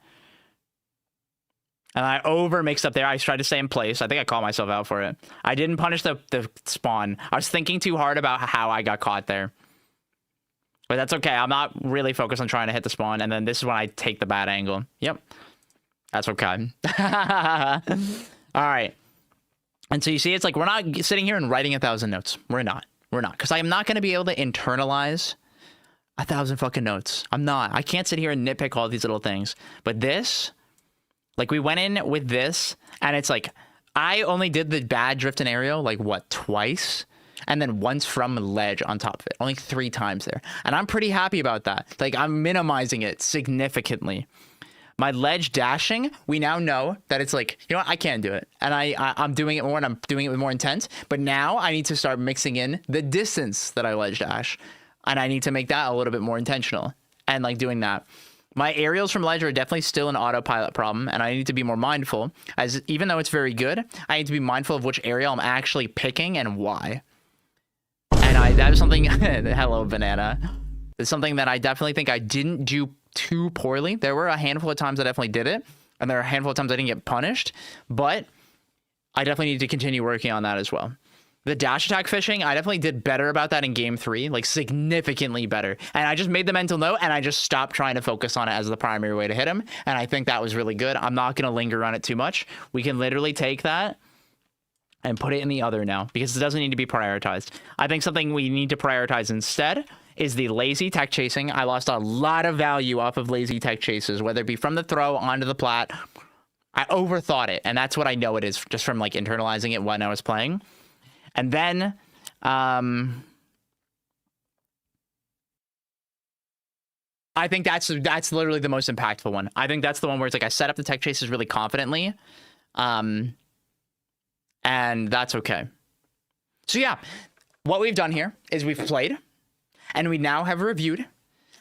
And I over mixed up there. I tried to stay in place. I think I called myself out for it. I didn't punish the spawn. I was thinking too hard about how I got caught there. But that's okay. I'm not really focused on trying to hit the spawn. And then this is when I take the bad angle. Yep. That's okay. All right. And so you see, it's like we're not sitting here and writing 1,000 notes. We're not. We're not. Because I'm not going to be able to internalize 1,000 fucking notes. I'm not. I can't sit here and nitpick all these little things. But this... Like, we went in with this, and it's like, I only did the bad drift and aerial, like, what, twice? And then once from ledge on top of it. Only 3 times there. And I'm pretty happy about that. Like, I'm minimizing it significantly. My ledge dashing, we now know that it's like, you know what, I can't do it. And I'm doing it more, and I'm doing it with more intent. But now I need to start mixing in the distance that I ledge dash. And I need to make that a little bit more intentional. And, like, doing that. My aerials from ledge are definitely still an autopilot problem, and I need to be more mindful, as even though it's very good, I need to be mindful of which aerial I'm actually picking and why. And that is something, hello, banana. It's something that I definitely think I didn't do too poorly. There were a handful of times I definitely did it, and there are a handful of times I didn't get punished, but I definitely need to continue working on that as well. The dash attack fishing, I definitely did better about that in game 3, like significantly better. And I just made the mental note and I just stopped trying to focus on it as the primary way to hit him. And I think that was really good. I'm not going to linger on it too much. We can literally take that and put it in the other now because it doesn't need to be prioritized. I think something we need to prioritize instead is the lazy tech chasing. I lost a lot of value off of lazy tech chases, whether it be from the throw onto the plat. I overthought it. And that's what I know it is just from like internalizing it when I was playing. And then, I think that's literally the most impactful one. I think that's the one where it's like I set up the tech chases really confidently, and that's okay. So yeah, what we've done here is we've played, and we now have reviewed,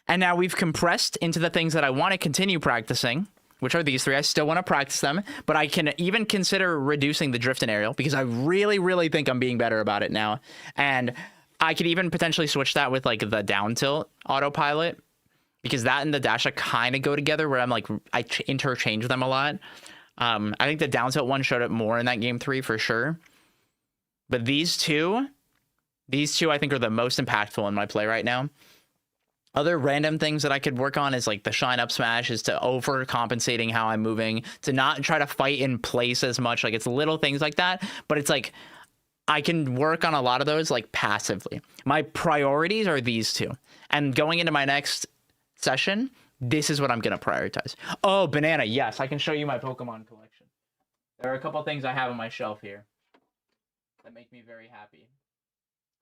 and now we've compressed into the things that I want to continue practicing, which are these 3. I still want to practice them, but I can even consider reducing the drift and aerial because I really, really think I'm being better about it now. And I could even potentially switch that with like the down tilt autopilot because that and the dash kind of go together where I'm like, I interchange them a lot. I think the down tilt one showed up more in that game 3 for sure. But these two I think are the most impactful in my play right now. Other random things that I could work on is like the shine up smash is to overcompensating how I'm moving, to not try to fight in place as much. Like it's little things like that, but it's like I can work on a lot of those like passively. My priorities are these 2. And going into my next session, this is what I'm going to prioritize. Oh, banana. Yes, I can show you my Pokemon collection. There are a couple things I have on my shelf here that make me very happy.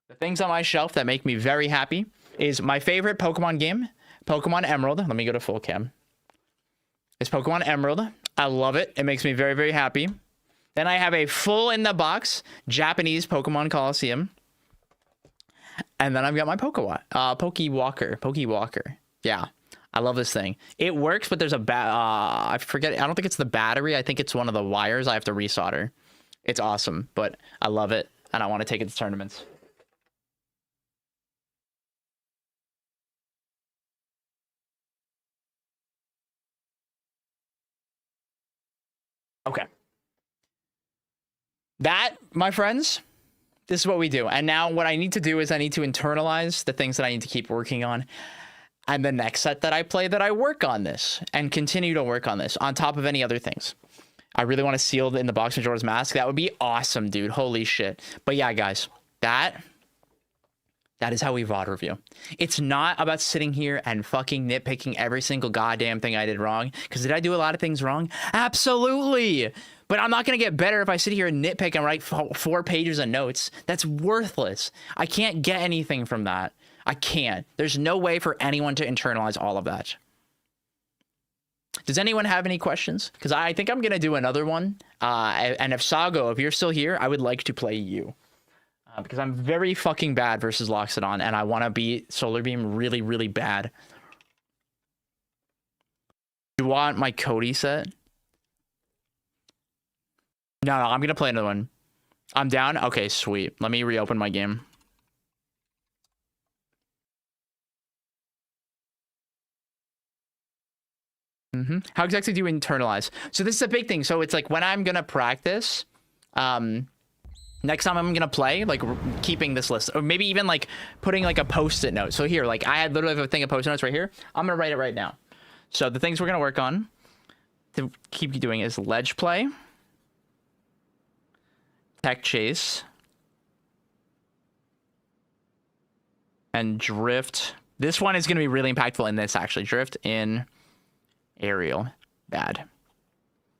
The things on my shelf that make me very happy is my favorite Pokemon game, Pokemon Emerald. Let me go to full cam. It's Pokemon Emerald. I love it. It makes me very, very happy. Then I have a full in the box Japanese Pokemon Coliseum. And then I've got my Pokewalker. Yeah, I love this thing. It works, but there's a I forget. I don't think it's the battery. I think it's one of the wires I have to resolder. It's awesome, but I love it, and I want to take it to tournaments. Okay. That, my friends, this is what we do. And now what I need to do is I need to internalize the things that I need to keep working on. And the next set that I play, that I work on this and continue to work on this on top of any other things. I really want to seal in the box Majora's Mask. That would be awesome, dude. Holy shit. But yeah, guys, that is how we VOD review. It's not about sitting here and fucking nitpicking every single goddamn thing I did wrong. Because did I do a lot of things wrong? Absolutely. But I'm not going to get better if I sit here and nitpick and write 4 pages of notes. That's worthless. I can't get anything from that. I can't. There's no way for anyone to internalize all of that. Does anyone have any questions? Because I think I'm going to do another one. And if Sago, if you're still here, I would like to play you. Because I'm very fucking bad versus Loxodon, and I want to beat Solar Beam really, really bad. You want my Cody set? No, I'm going to play another one. I'm down? Okay, sweet. Let me reopen my game. How exactly do you internalize? So this is a big thing. So it's like when I'm going to practice, next time I'm going to play, like keeping this list, or maybe even like putting like a post-it note. So here, like I had literally a thing of post-it notes right here. I'm going to write it right now. So the things we're going to work on to keep doing is ledge play, tech chase, and drift. This one is going to be really impactful in this, actually. Drift in aerial. Bad.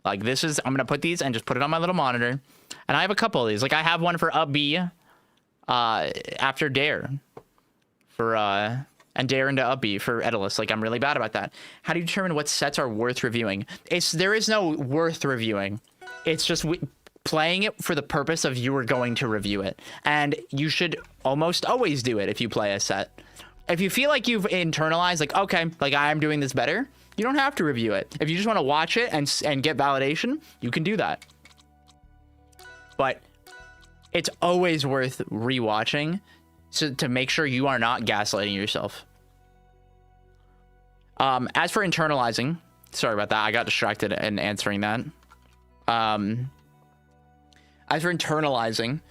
Like this is, I'm going to put these and just put it on my little monitor. And I have a couple of these. Like I have one for up B after dare. For, and dare into up B for Edalus. Like I'm really bad about that. How do you determine what sets are worth reviewing? There is no worth reviewing. It's just playing it for the purpose of you are going to review it. And you should almost always do it if you play a set. If you feel like you've internalized, like, okay, like I'm doing this better, you don't have to review it. If you just want to watch it and get validation, you can do that. But it's always worth rewatching to make sure you are not gaslighting yourself. As for internalizing, sorry about that. I got distracted in answering that. As for internalizing,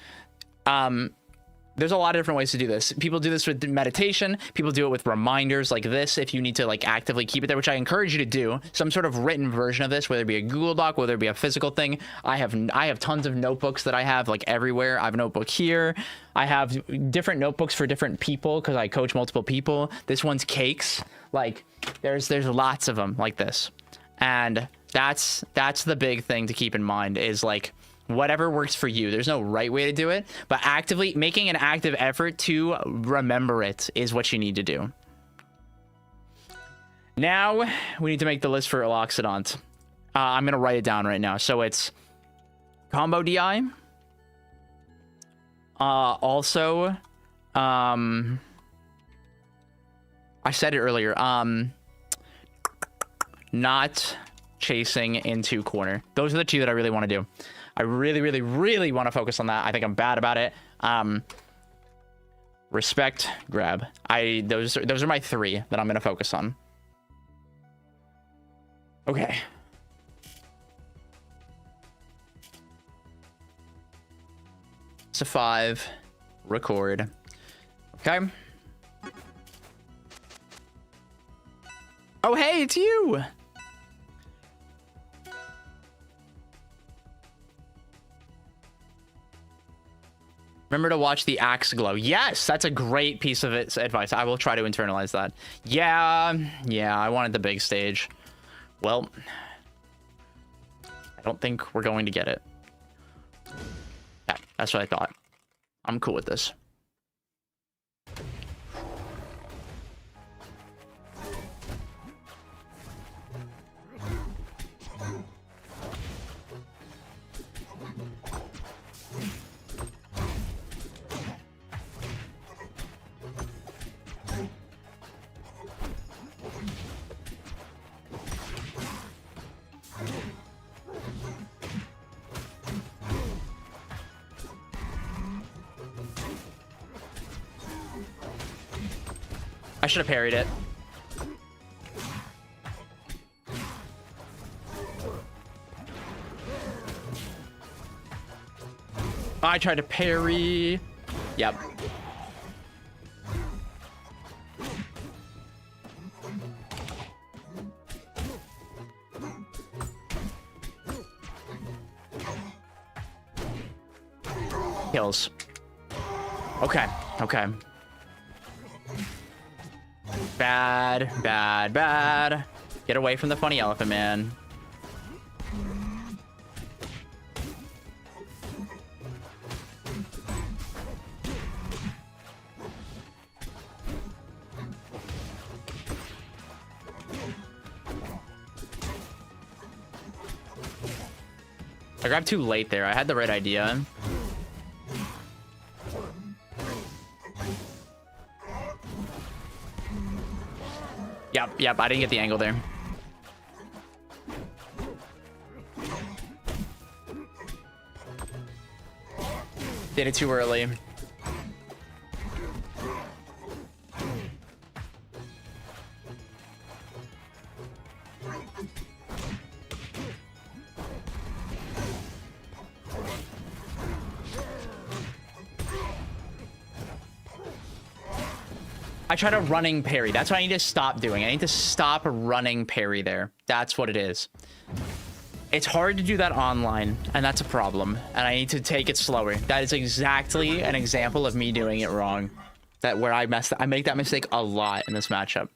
there's a lot of different ways to do this. People do this with meditation. People do it with reminders like this if you need to like actively keep it there, which I encourage you to do. Some sort of written version of this, whether it be a Google Doc, whether it be a physical thing. I have tons of notebooks that I have like everywhere. I have a notebook here. I have different notebooks for different people because I coach multiple people. This one's cakes. Like there's lots of them like this. And that's the big thing to keep in mind is like, whatever works for you. There's no right way to do it, but actively making an active effort to remember it is what you need to do. Now we need to make the list for Loxodon. I'm going to write it down right now. So it's combo DI. Also, I said it earlier. Not chasing into corner. Those are the two that I really want to do. I really, really, really want to focus on that. I think I'm bad about it. Respect, grab. Those are my three that I'm going to focus on. Okay. It's a 5. Record. Okay. Oh, hey, it's you. Remember to watch the axe glow. Yes, that's a great piece of advice. I will try to internalize that. Yeah, I wanted the big stage. Well, I don't think we're going to get it. Yeah, that's what I thought. I'm cool with this. I should have parried it. I tried to parry. Yep. Kills. Okay. Bad. Get away from the funny elephant man. I grabbed too late there. I had the right idea. Yep. I didn't get the angle there. Did it too early. I tried a running parry. That's what I need to stop doing. I need to stop running parry there. That's what it is. It's hard to do that online, and that's a problem. And I need to take it slower. That is exactly an example of me doing it wrong. Where I make that mistake a lot in this matchup.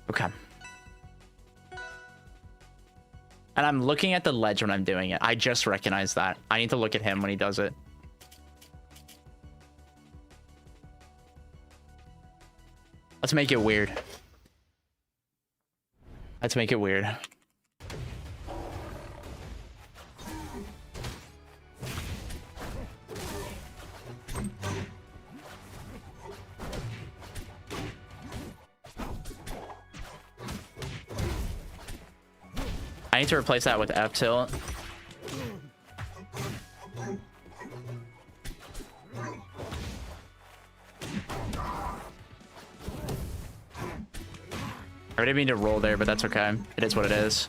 Okay. And I'm looking at the ledge when I'm doing it. I just recognized that. I need to look at him when he does it. Let's make it weird. Let's make it weird. I need to replace that with F tilt. I didn't mean to roll there, but that's okay. It is what it is.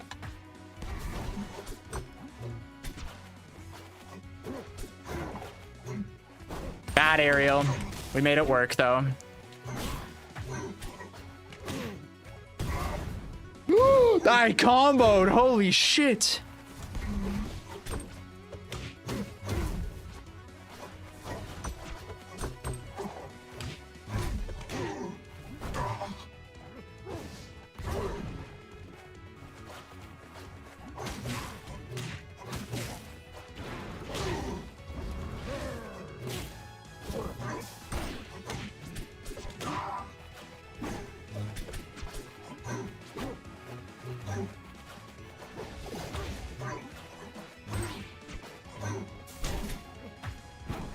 Bad aerial. We made it work, though. Woo! I comboed. Holy shit.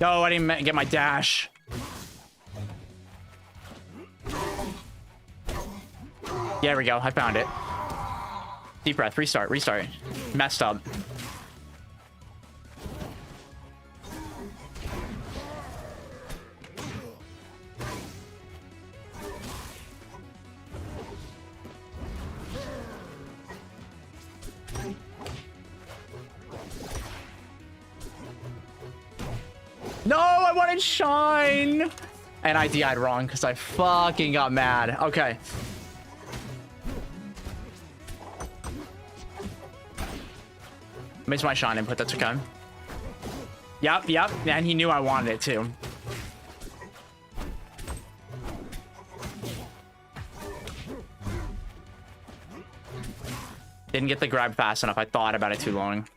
No, I didn't get my dash. Yeah, there we go. I found it. Deep breath. Restart. Messed up. No, I wanted shine. And I DI'd wrong because I fucking got mad. Okay. Missed my shine input. That's okay. Yep. And he knew I wanted it too. Didn't get the grab fast enough. I thought about it too long.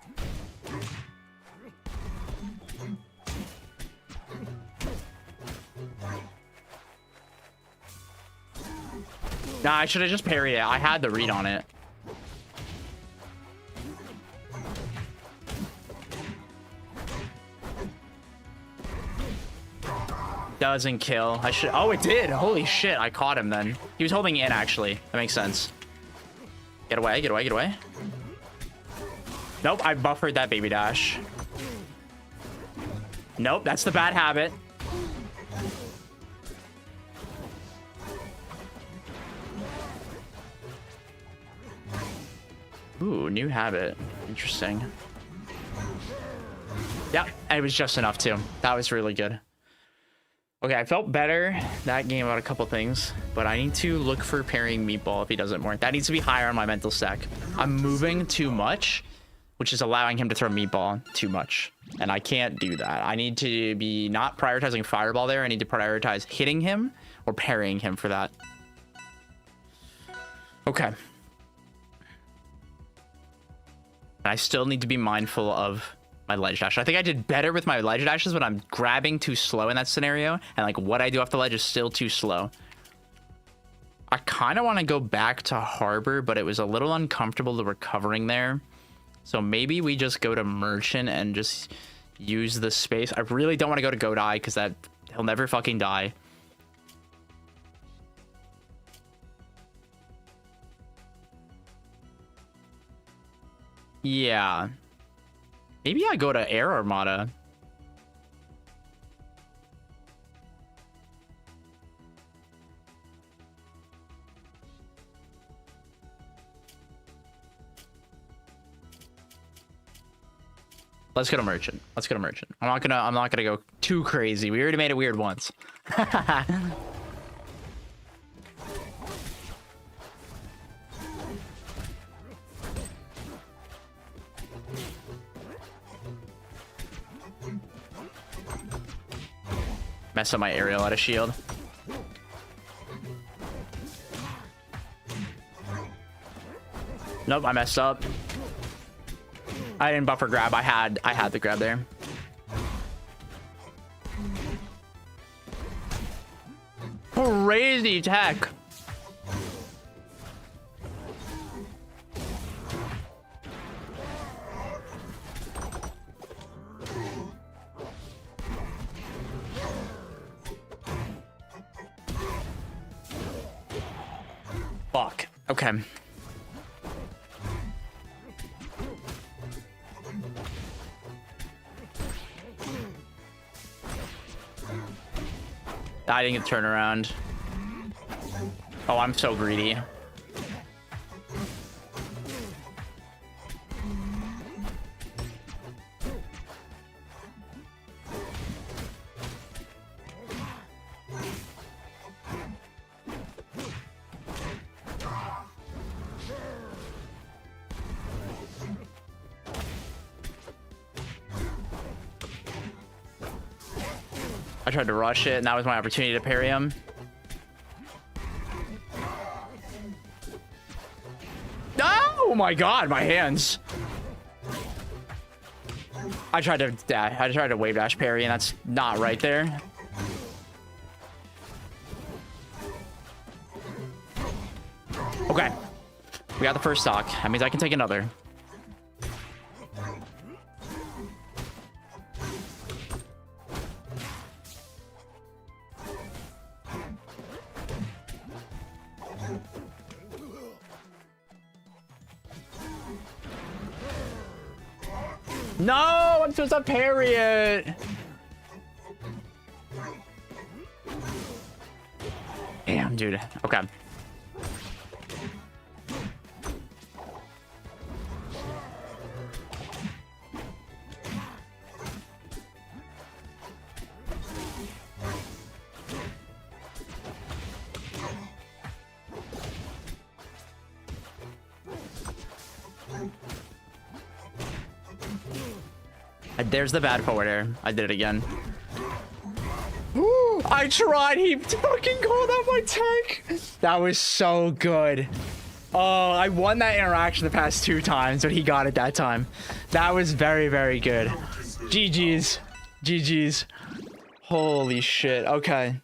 Nah, I should have just parried it. I had the read on it. Doesn't kill. I should. Oh, it did. Holy shit. I caught him then. He was holding in, actually. That makes sense. Get away. Nope, I buffered that baby dash. Nope, that's the bad habit. Ooh, new habit. Interesting. Yeah, it was just enough too. That was really good. Okay, I felt better that game about a couple things, but I need to look for parrying Meatball if he does it more. That needs to be higher on my mental stack. I'm moving too much, which is allowing him to throw Meatball too much. And I can't do that. I need to be not prioritizing Fireball there. I need to prioritize hitting him or parrying him for that. Okay. I still need to be mindful of my ledge dash. I think I did better with my ledge dashes, but I'm grabbing too slow in that scenario. And like what I do off the ledge is still too slow. I kind of want to go back to Harbor, but it was a little uncomfortable the recovering there. So maybe we just go to Merchant and just use the space. I really don't want to go to Go Die because that he'll never fucking die. Yeah. Maybe I go to Air Armada. Let's go to Merchant. Let's go to Merchant. I'm not gonna go too crazy. We already made it weird once. Mess up my aerial out of shield. Nope, I messed up. I didn't buffer grab. I had the grab there. Crazy tech. Fuck. Okay. I didn't get the turnaround. Oh, I'm so greedy. I tried to rush it, and that was my opportunity to parry him. Oh my god, my hands. I tried to wave dash parry, and that's not right there. Okay. We got the first stock. That means I can take another. No, I'm supposed to parry it. Damn, dude. Okay. There's the bad forward air. I did it again. Ooh, I tried. He fucking called out my tech. That was so good. Oh, I won that interaction the past 2 times, but he got it that time. That was very, very good. GG's. GG's. Holy shit. Okay.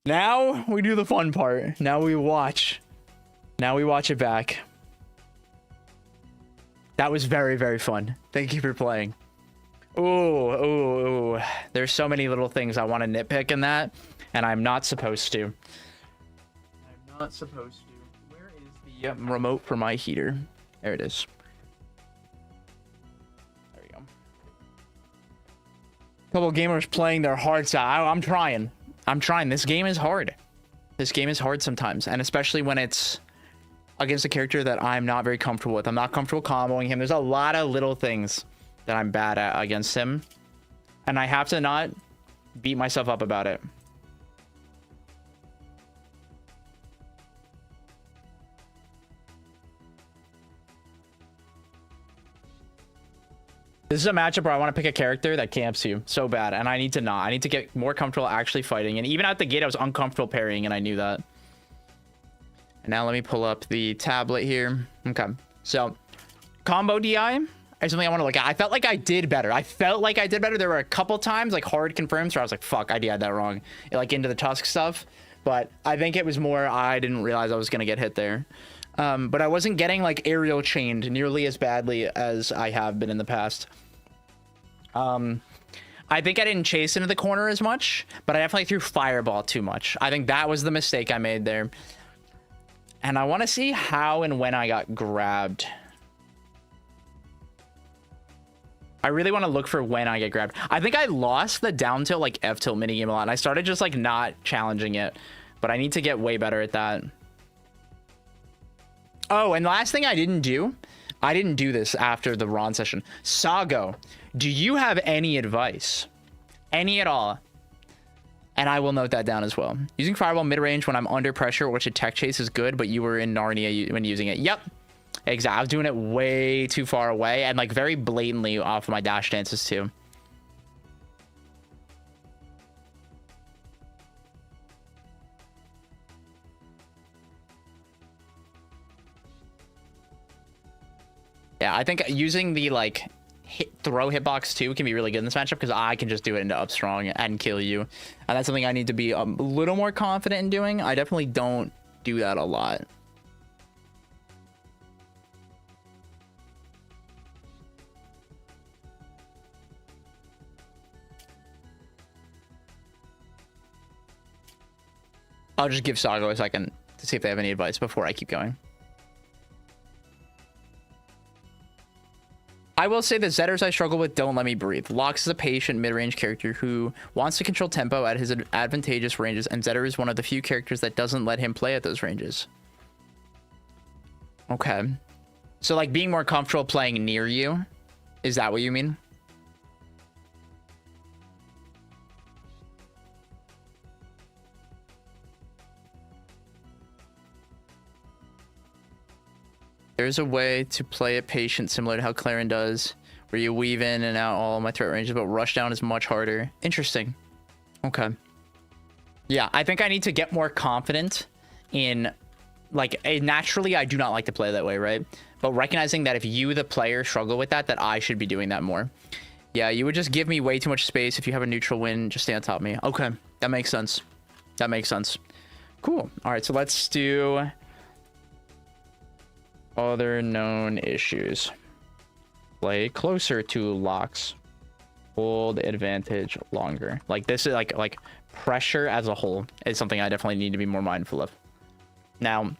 Now we do the fun part. Now we watch. Now we watch it back. That was very, very fun. Thank you for playing. Ooh. There's so many little things I want to nitpick in that, and I'm not supposed to. I'm not supposed to. Where is the remote for my heater? There it is. There we go. Couple gamers playing their hearts out. I'm trying. This game is hard. This game is hard sometimes, and especially when it's against a character that I'm not very comfortable with. I'm not comfortable comboing him. There's a lot of little things that I'm bad at against him, and I have to not beat myself up about it. This is a matchup where I want to pick a character that camps you so bad, and I need to get more comfortable actually fighting. And even at the gate I was uncomfortable parrying, and I knew that. And now let me pull up the tablet here. Okay, so combo DI is something I want to look at. I felt like I did better. There were a couple times, like hard confirms, where I was like, fuck, I DI'd that wrong. Like into the Tusk stuff. But I think it was more I didn't realize I was going to get hit there. But I wasn't getting like aerial chained nearly as badly as I have been in the past. I think I didn't chase into the corner as much, but I definitely threw Fireball too much. I think that was the mistake I made there. And I want to see how and when I got grabbed. I really want to look for when I get grabbed. I think I lost the down tilt, like F tilt minigame a lot. And I started just like not challenging it, but I need to get way better at that. Oh, and the last thing I didn't do this after the Ron session. Sago, do you have any advice? Any at all? And I will note that down as well. Using Fireball mid-range when I'm under pressure or to tech chase is good, but you were in Narnia when using it. Yep. Exactly. I was doing it way too far away and like very blatantly off of my dash dances too. Yeah, I think using the like throw hitbox too can be really good in this matchup because I can just do it into up strong and kill you. And that's something I need to be a little more confident in doing. I definitely don't do that a lot. I'll just give Sago a second to see if they have any advice before I keep going. I will say that Zetters I struggle with don't let me breathe. Lox is a patient mid-range character who wants to control tempo at his advantageous ranges, and Zetter is one of the few characters that doesn't let him play at those ranges. Okay. So, like, being more comfortable playing near you? Is that what you mean? There's a way to play it patient similar to how Clarin does, where you weave in and out all of my threat ranges, but rush down is much harder. Interesting. Okay. Yeah, I think I need to get more confident in, like, naturally I do not like to play that way, right? But recognizing that if you, the player, struggle with that, that I should be doing that more. Yeah, you would just give me way too much space. If you have a neutral win, just stay on top of me. Okay, that makes sense. That makes sense. Cool. All right, so let's do other known issues. Play closer to Lox. Hold advantage longer. Like, this is like pressure as a whole is something I definitely need to be more mindful of. Now,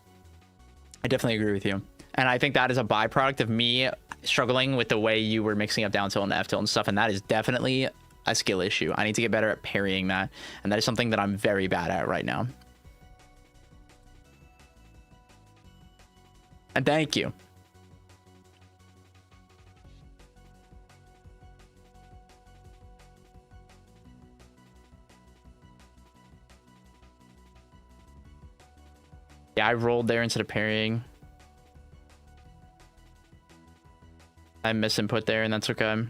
I definitely agree with you. And I think that is a byproduct of me struggling with the way you were mixing up down tilt and F tilt and stuff. And that is definitely a skill issue. I need to get better at parrying that. And that is something that I'm very bad at right now. And thank you. Yeah, I rolled there instead of parrying. I misinput there, and that's okay.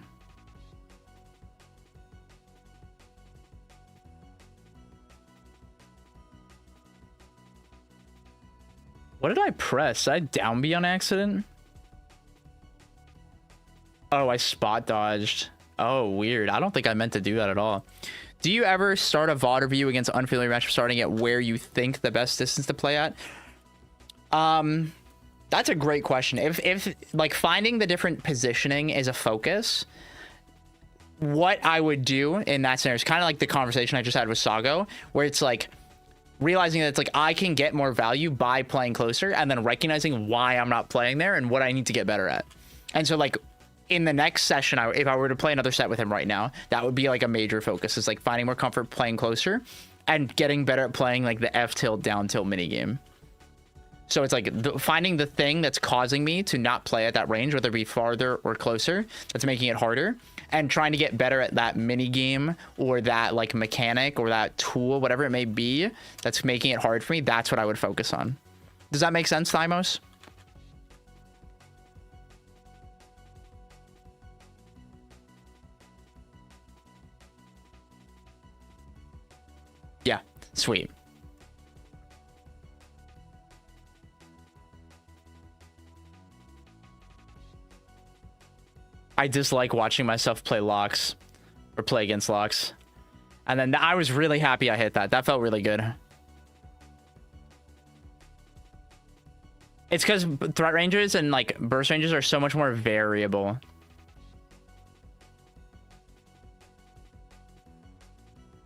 What did I press? Did I down B on accident? Oh, I spot dodged. Oh, weird. I don't think I meant to do that at all. Do you ever start a VOD review against unfamiliar matchup starting at where you think the best distance to play at? That's a great question. If like finding the different positioning is a focus, what I would do in that scenario is kind of like the conversation I just had with Sago, where it's like realizing that it's like I can get more value by playing closer and then recognizing why I'm not playing there and what I need to get better at. And so like in the next session, if I were to play another set with him right now, that would be like a major focus. Is like finding more comfort playing closer and getting better at playing like the F tilt down tilt minigame. So it's like finding the thing that's causing me to not play at that range, whether it be farther or closer, that's making it harder, and trying to get better at that mini game or that like mechanic or that tool, whatever it may be, that's making it hard for me. That's what I would focus on. Does that make sense, Thymos? Yeah, sweet. I dislike watching myself play Lox or play against Lox. And then I was really happy I hit that. That felt really good. It's because threat ranges and like burst ranges are so much more variable.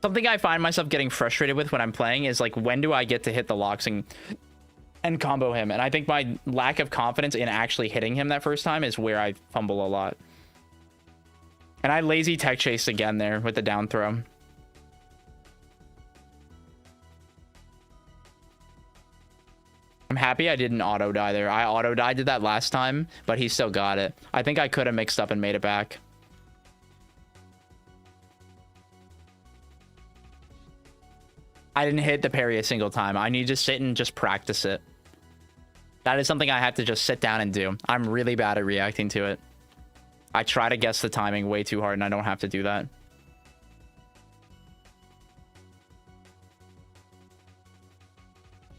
Something I find myself getting frustrated with when I'm playing is like, when do I get to hit the Lox and combo him? And I think my lack of confidence in actually hitting him that first time is where I fumble a lot. And I lazy tech chase again there with the down throw. I'm happy I didn't auto die there. I auto died to that last time, but he still got it. I think I could have mixed up and made it back. I didn't hit the parry a single time. I need to sit and just practice it. That is something I have to just sit down and do. I'm really bad at reacting to it. I try to guess the timing way too hard, and I don't have to do that.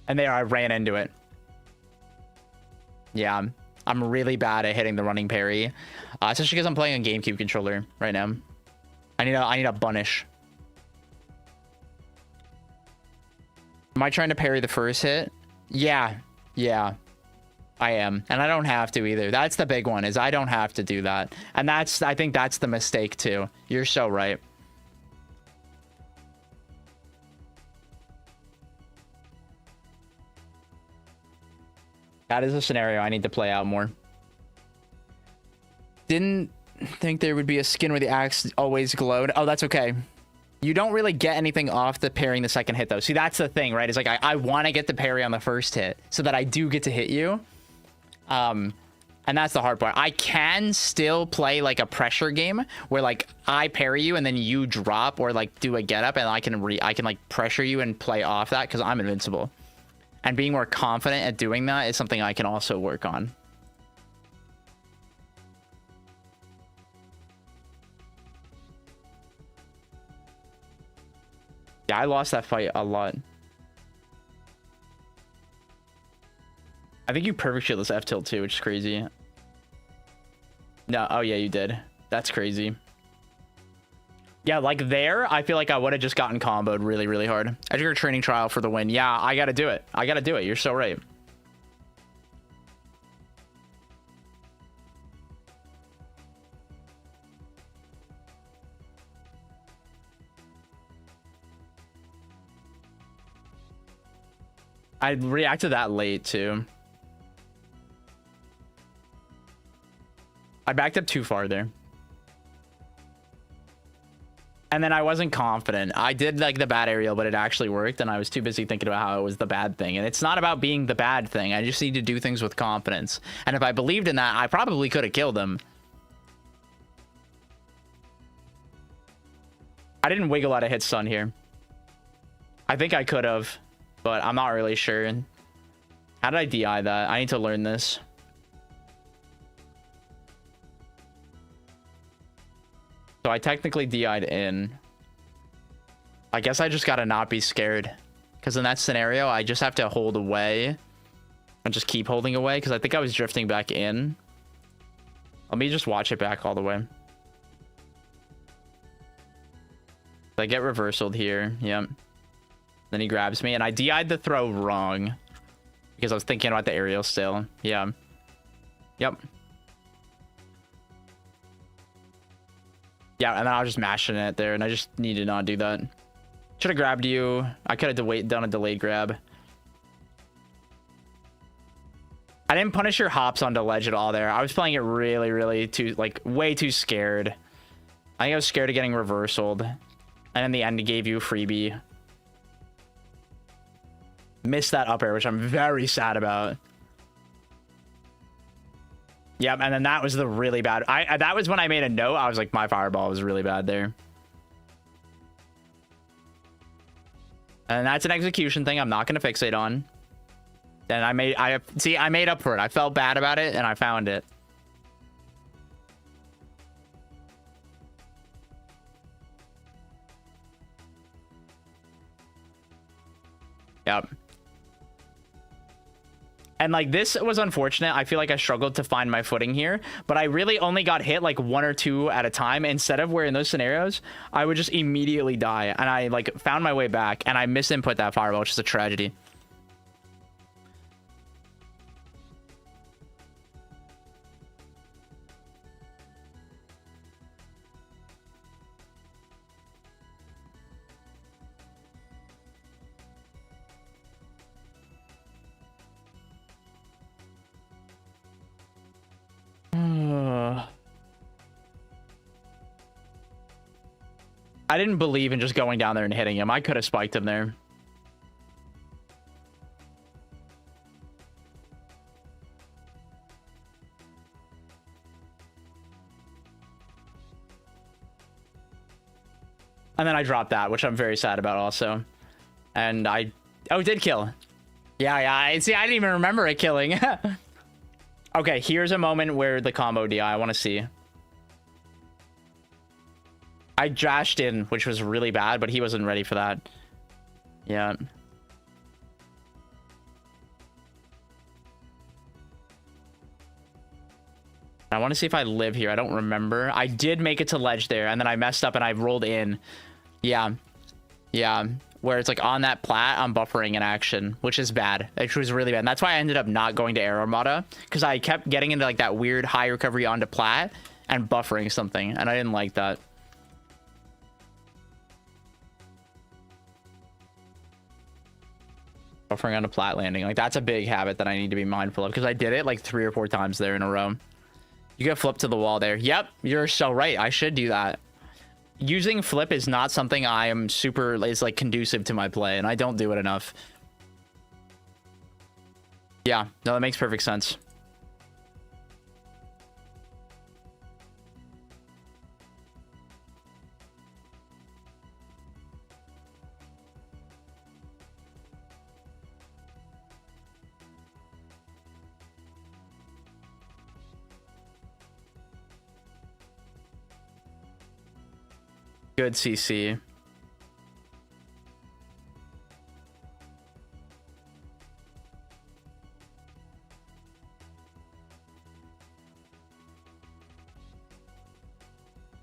And there, I ran into it. Yeah, I'm really bad at hitting the running parry. Especially because I'm playing a GameCube controller right now. I need a punish. Am I trying to parry the first hit? Yeah, I am. And I don't have to either. That's the big one, is I don't have to do that. And I think that's the mistake too. You're so right. That is a scenario I need to play out more. Didn't think there would be a skin where the axe always glowed. Oh, that's okay. You don't really get anything off the parrying the second hit, though. See, that's the thing, right? It's like I want to get the parry on the first hit so that I do get to hit you. And that's the hard part. I can still play like a pressure game where like I parry you and then you drop or like do a get up and I can like pressure you and play off that because I'm invincible. And being more confident at doing that is something I can also work on. Yeah, I lost that fight a lot. I think you perfect shield this F tilt too, which is crazy. No, oh yeah, you did. That's crazy. Yeah, like there, I feel like I would have just gotten comboed really, really hard. As your training trial for the win. Yeah, I gotta do it. I gotta do it. You're so right. I reacted that late too. I backed up too far there. And then I wasn't confident. I did like the bad aerial, but it actually worked. And I was too busy thinking about how it was the bad thing. And it's not about being the bad thing. I just need to do things with confidence. And if I believed in that, I probably could have killed him. I didn't wiggle out of hit stun here. I think I could have, but I'm not really sure. How did I DI that? I need to learn this. So I technically DI'd in. I guess I just gotta not be scared. Because in that scenario, I just have to hold away. And just keep holding away. Because I think I was drifting back in. Let me just watch it back all the way. I get reversaled here. Yep. Then he grabs me. And I DI'd the throw wrong. Because I was thinking about the aerial still. Yeah. Yep. Yeah, and then I was just mashing it there, and I just need to not do that. Should have grabbed you. I could have done a delayed grab. I didn't punish your hops onto ledge at all there. I was playing it really, really too, like, way too scared. I think I was scared of getting reversaled. And in the end, it gave you a freebie. Missed that up air, which I'm very sad about. Yep, and then that was the really bad. That was when I made a note. I was like, my fireball was really bad there. And that's an execution thing I'm not going to fixate on. And I made up for it. I felt bad about it, and I found it. Yep. And like this was unfortunate. I feel like I struggled to find my footing here, but I really only got hit like 1 or 2 at a time instead of where in those scenarios I would just immediately die. And I like found my way back and I misinput that fireball, which is a tragedy. I didn't believe in just going down there and hitting him. I could have spiked him there. And then I dropped that, which I'm very sad about also. And I... Oh, it did kill. Yeah. See, I didn't even remember it killing. Okay, here's a moment where the combo DI I want to see. I jashed in, which was really bad, but he wasn't ready for that. Yeah. I want to see if I live here. I don't remember. I did make it to ledge there, and then I messed up and I rolled in. Yeah. Where it's like on that plat, I'm buffering in action, which is bad. It was really bad. And that's why I ended up not going to Air Armada, because I kept getting into like that weird high recovery onto plat and buffering something, and I didn't like that. Buffering onto plat landing. Like, that's a big habit that I need to be mindful of, because I did it like 3 or 4 times there in a row. You get flipped to the wall there. Yep, you're so right. I should do that. Using flip is not something I am is like conducive to my play, and I don't do it enough. Yeah, no, that makes perfect sense. Good CC.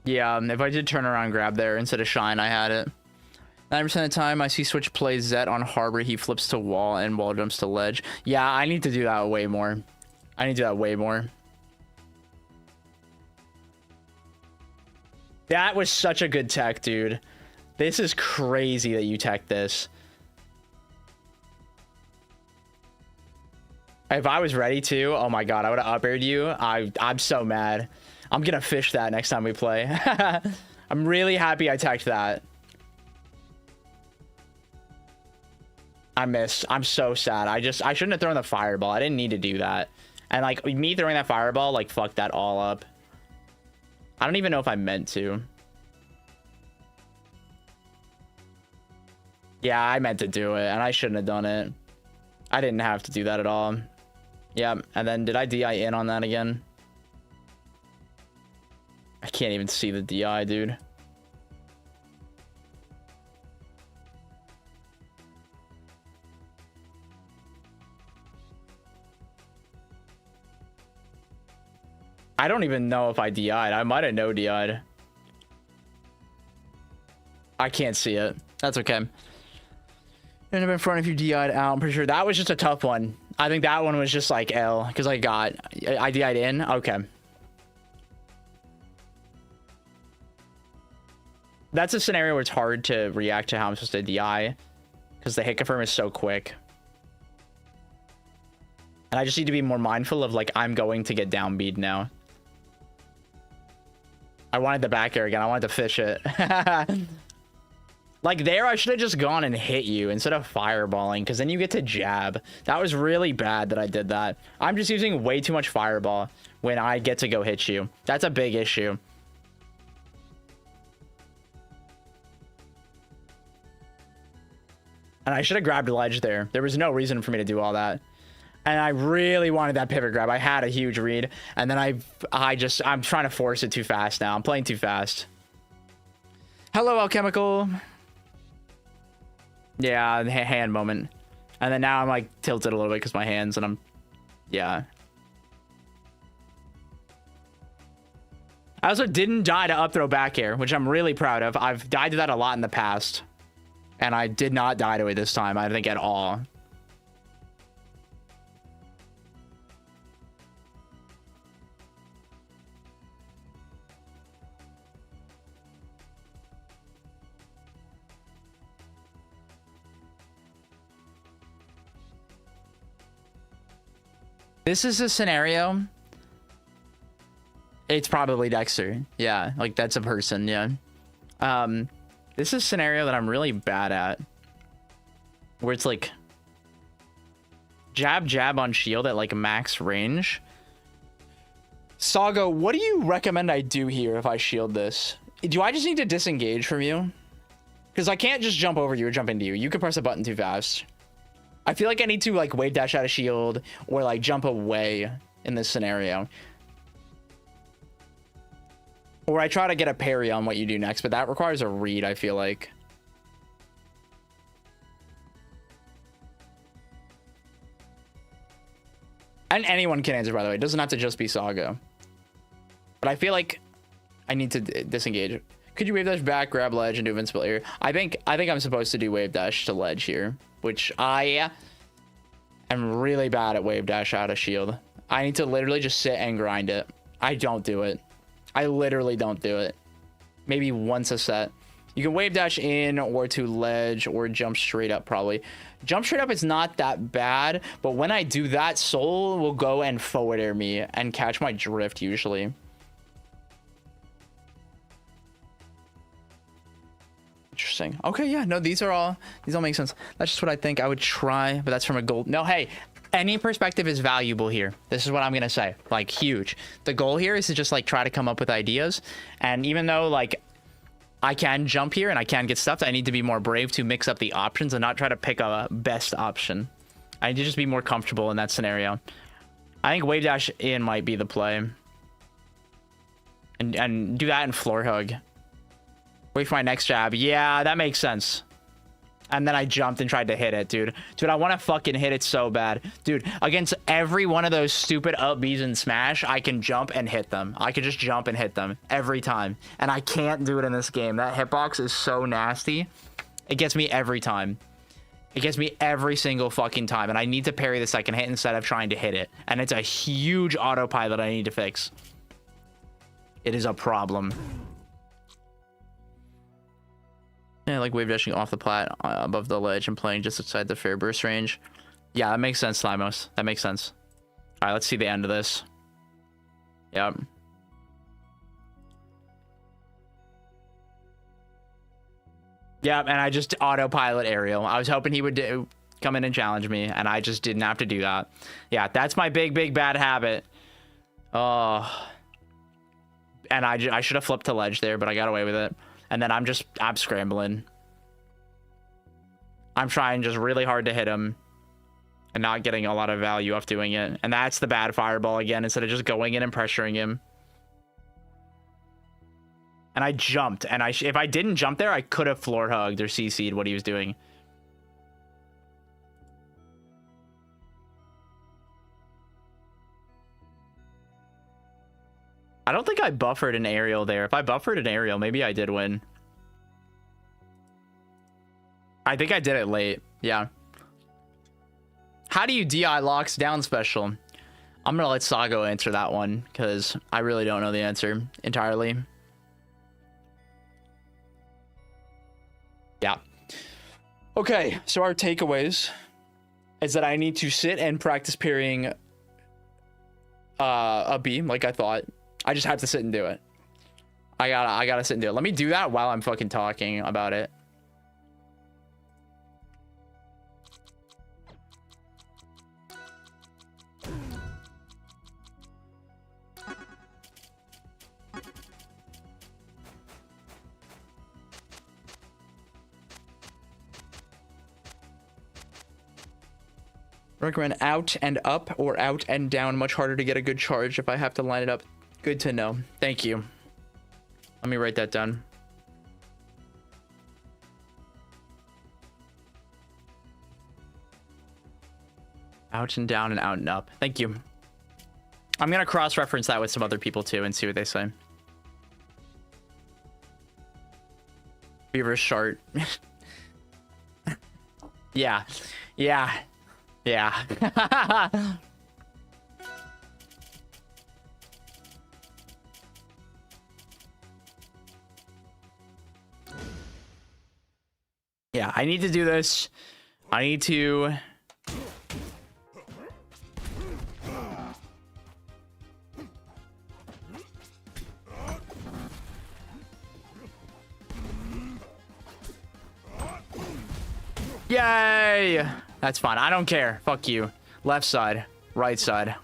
Yeah, if I did turn around grab there instead of shine, I had it. 9% of the time I see Switch plays Zet on Harbor, he flips to wall and wall jumps to ledge. Yeah, I need to do that way more. I need to do that way more. That was such a good tech, dude. This is crazy that you tech this. If I was ready to, oh my god, I would have up aired you. I'm so mad. I'm gonna fish that next time we play. I'm really happy I teched that. I missed. I'm so sad. I shouldn't have thrown the fireball. I didn't need to do that. And like me throwing that fireball, like fucked that all up. I don't even know if I meant to. Yeah, I meant to do it, and I shouldn't have done it. I didn't have to do that at all. Yeah, and then did I DI in on that again? I can't even see the DI, dude. I don't even know if I DI'd. I might have no DI'd. I can't see it. That's okay. End up in front if you DI'd out. I'm pretty sure that was just a tough one. I think that one was just like L, because I DI'd in. Okay. That's a scenario where it's hard to react to how I'm supposed to DI, because the hit confirm is so quick. And I just need to be more mindful of like, I'm going to get downbeat now. I wanted the back air again. I wanted to fish it. Like there, I should have just gone and hit you instead of fireballing, because then you get to jab. That was really bad that I did that. I'm just using way too much fireball when I get to go hit you. That's a big issue. And I should have grabbed a ledge there. There was no reason for me to do all that. And I really wanted that pivot grab. I had a huge read. And then I'm trying to force it too fast now. I'm playing too fast. Hello, Alchemical. Yeah, hand moment. And then now I'm like tilted a little bit because my hands, and yeah. I also didn't die to up throw back air, which I'm really proud of. I've died to that a lot in the past. And I did not die to it this time, I think, at all. This is a scenario. It's probably Dexter. Yeah, like that's a person, yeah. This is a scenario that I'm really bad at. Where it's like jab, jab on shield at like max range. Sago, what do you recommend I do here if I shield this? Do I just need to disengage from you? Because I can't just jump over you or jump into you. You can press a button too fast. I feel like I need to like wave dash out of shield or like jump away in this scenario. Or I try to get a parry on what you do next, but that requires a read, I feel like. And anyone can answer, by the way. It doesn't have to just be Sago. But I feel like I need to disengage. Could you wave dash back, grab ledge, and do invincible here? I think I'm supposed to do wave dash to ledge here, which I am really bad at wave dash out of shield. I need to literally just sit and grind it. I don't do it. I literally don't do it. Maybe once a set. You can wave dash in or to ledge or jump straight up probably. Jump straight up is not that bad, but when I do that, Soul will go and forward air me and catch my drift usually. Interesting. Okay, yeah, no, these all make sense. That's just what I think I would try, but that's from a goal. No, hey, any perspective is valuable here. This is what I'm gonna say, like huge. The goal here is to just like try to come up with ideas, and even though like I can jump here and I can get stuffed, I need to be more brave to mix up the options and not try to pick a best option. I need to just be more comfortable in that scenario. I think wave dash in might be the play, and do that in floor hug. Wait for my next jab. Yeah, that makes sense. And then I jumped and tried to hit it, dude. Dude, I want to fucking hit it so bad. Dude, against every one of those stupid up Bs in Smash, I can jump and hit them. I can just jump and hit them every time. And I can't do it in this game. That hitbox is so nasty. It gets me every time. It gets me every single fucking time. And I need to parry the second hit instead of trying to hit it. And it's a huge autopilot I need to fix. It is a problem. Yeah, like wave dashing off the plat above the ledge and playing just outside the fair burst range. Yeah, that makes sense, Thymos. That makes sense. All right, let's see the end of this. Yep. Yep, and I just autopilot aerial. I was hoping he would come in and challenge me, and I just didn't have to do that. Yeah, that's my big, big bad habit. Oh. And I should have flipped to ledge there, but I got away with it. And then I'm scrambling. I'm trying just really hard to hit him and not getting a lot of value off doing it. And that's the bad fireball again, instead of just going in and pressuring him. And I jumped, and if I didn't jump there, I could have floor hugged or CC'd what he was doing. I don't think I buffered an aerial there. If I buffered an aerial, maybe I did win. I think I did it late. Yeah. How do you DI locks down special? I'm going to let Sago answer that one because I really don't know the answer entirely. Yeah. Okay, so our takeaways is that I need to sit and practice parrying a beam like I thought. I just have to sit and do it. I gotta sit and do it. Let me do that while I'm fucking talking about it. Recommend out and up or out and down. Much harder to get a good charge if I have to line it up. Good to know. Thank you. Let me write that down. Out and down and out and up. Thank you. I'm going to cross-reference that with some other people too and see what they say. Beaver shart. Yeah. Yeah. Yeah. Yeah, I need to do this. I need to... Yay! That's fine. I don't care. Fuck you. Left side. Right side.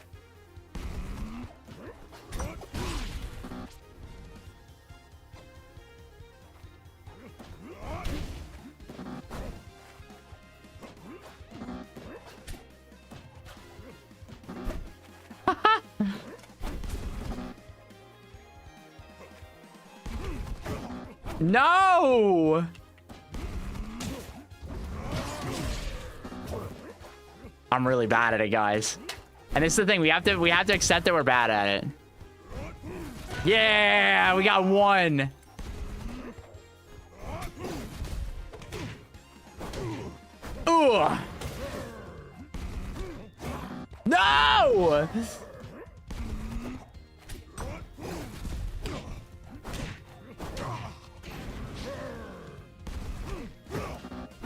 No! I'm really bad at it, guys. And this is the thing, we have to accept that we're bad at it. Yeah, we got one. Ugh. No!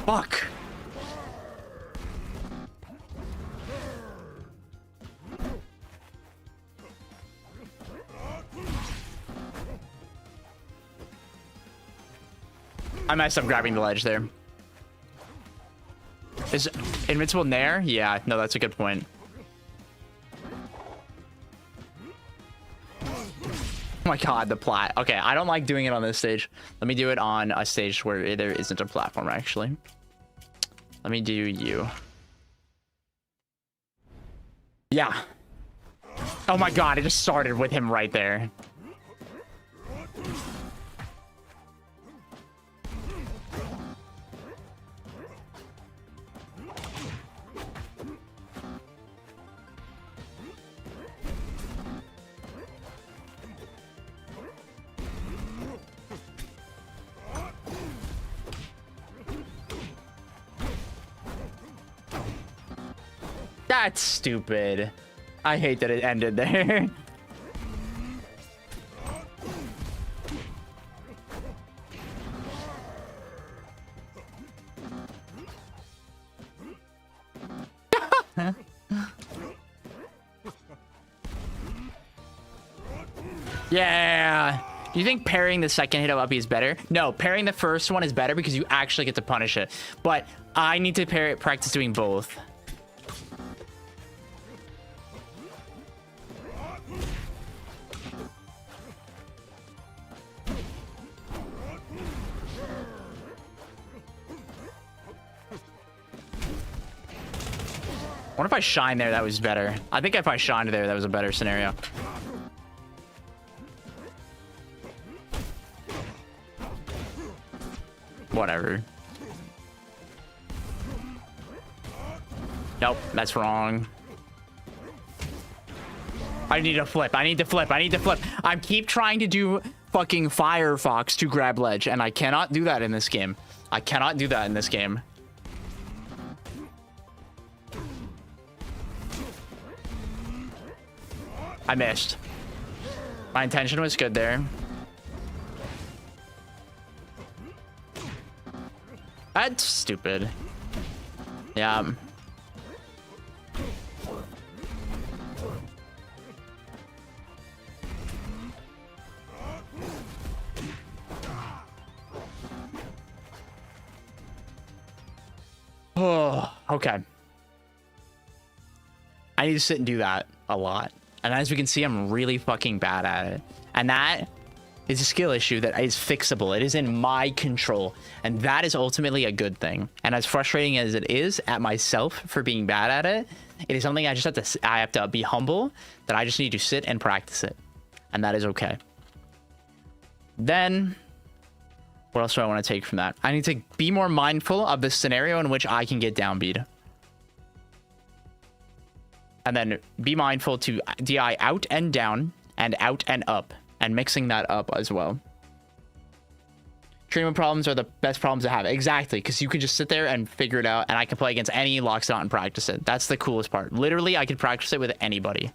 Fuck. I messed up grabbing the ledge there. Is invincible Nair? Yeah, no, that's a good point. Oh my god, the plat. Okay, I don't like doing it on this stage. Let me do it on a stage where there isn't a platform, actually. Let me do you. Yeah. Oh my god, it just started with him right there. That's stupid. I hate that it ended there. Yeah. Do you think parrying the second hit of Uppy is better? No, parrying the first one is better because you actually get to punish it. But I need to practice doing both. What if I shine there? That was better. I think if I shined there, that was a better scenario. Whatever. Nope, that's wrong. I need to flip. I need to flip. I need to flip. I keep trying to do fucking Firefox to grab ledge, and I cannot do that in this game. I cannot do that in this game. I missed. My intention was good there. That's stupid. Yeah. Oh, okay. I need to sit and do that a lot. And as we can see, I'm really fucking bad at it. And that is a skill issue that is fixable. It is in my control. And that is ultimately a good thing. And as frustrating as it is at myself for being bad at it, it is something I have to be humble that I just need to sit and practice it. And that is okay. Then, what else do I want to take from that? I need to be more mindful of the scenario in which I can get downbeat. And then be mindful to DI out and down and out and up, and mixing that up as well. Treatment problems are the best problems to have. Exactly, because you can just sit there and figure it out, and I can play against any Loxodon and practice it. That's the coolest part. Literally, I can practice it with anybody.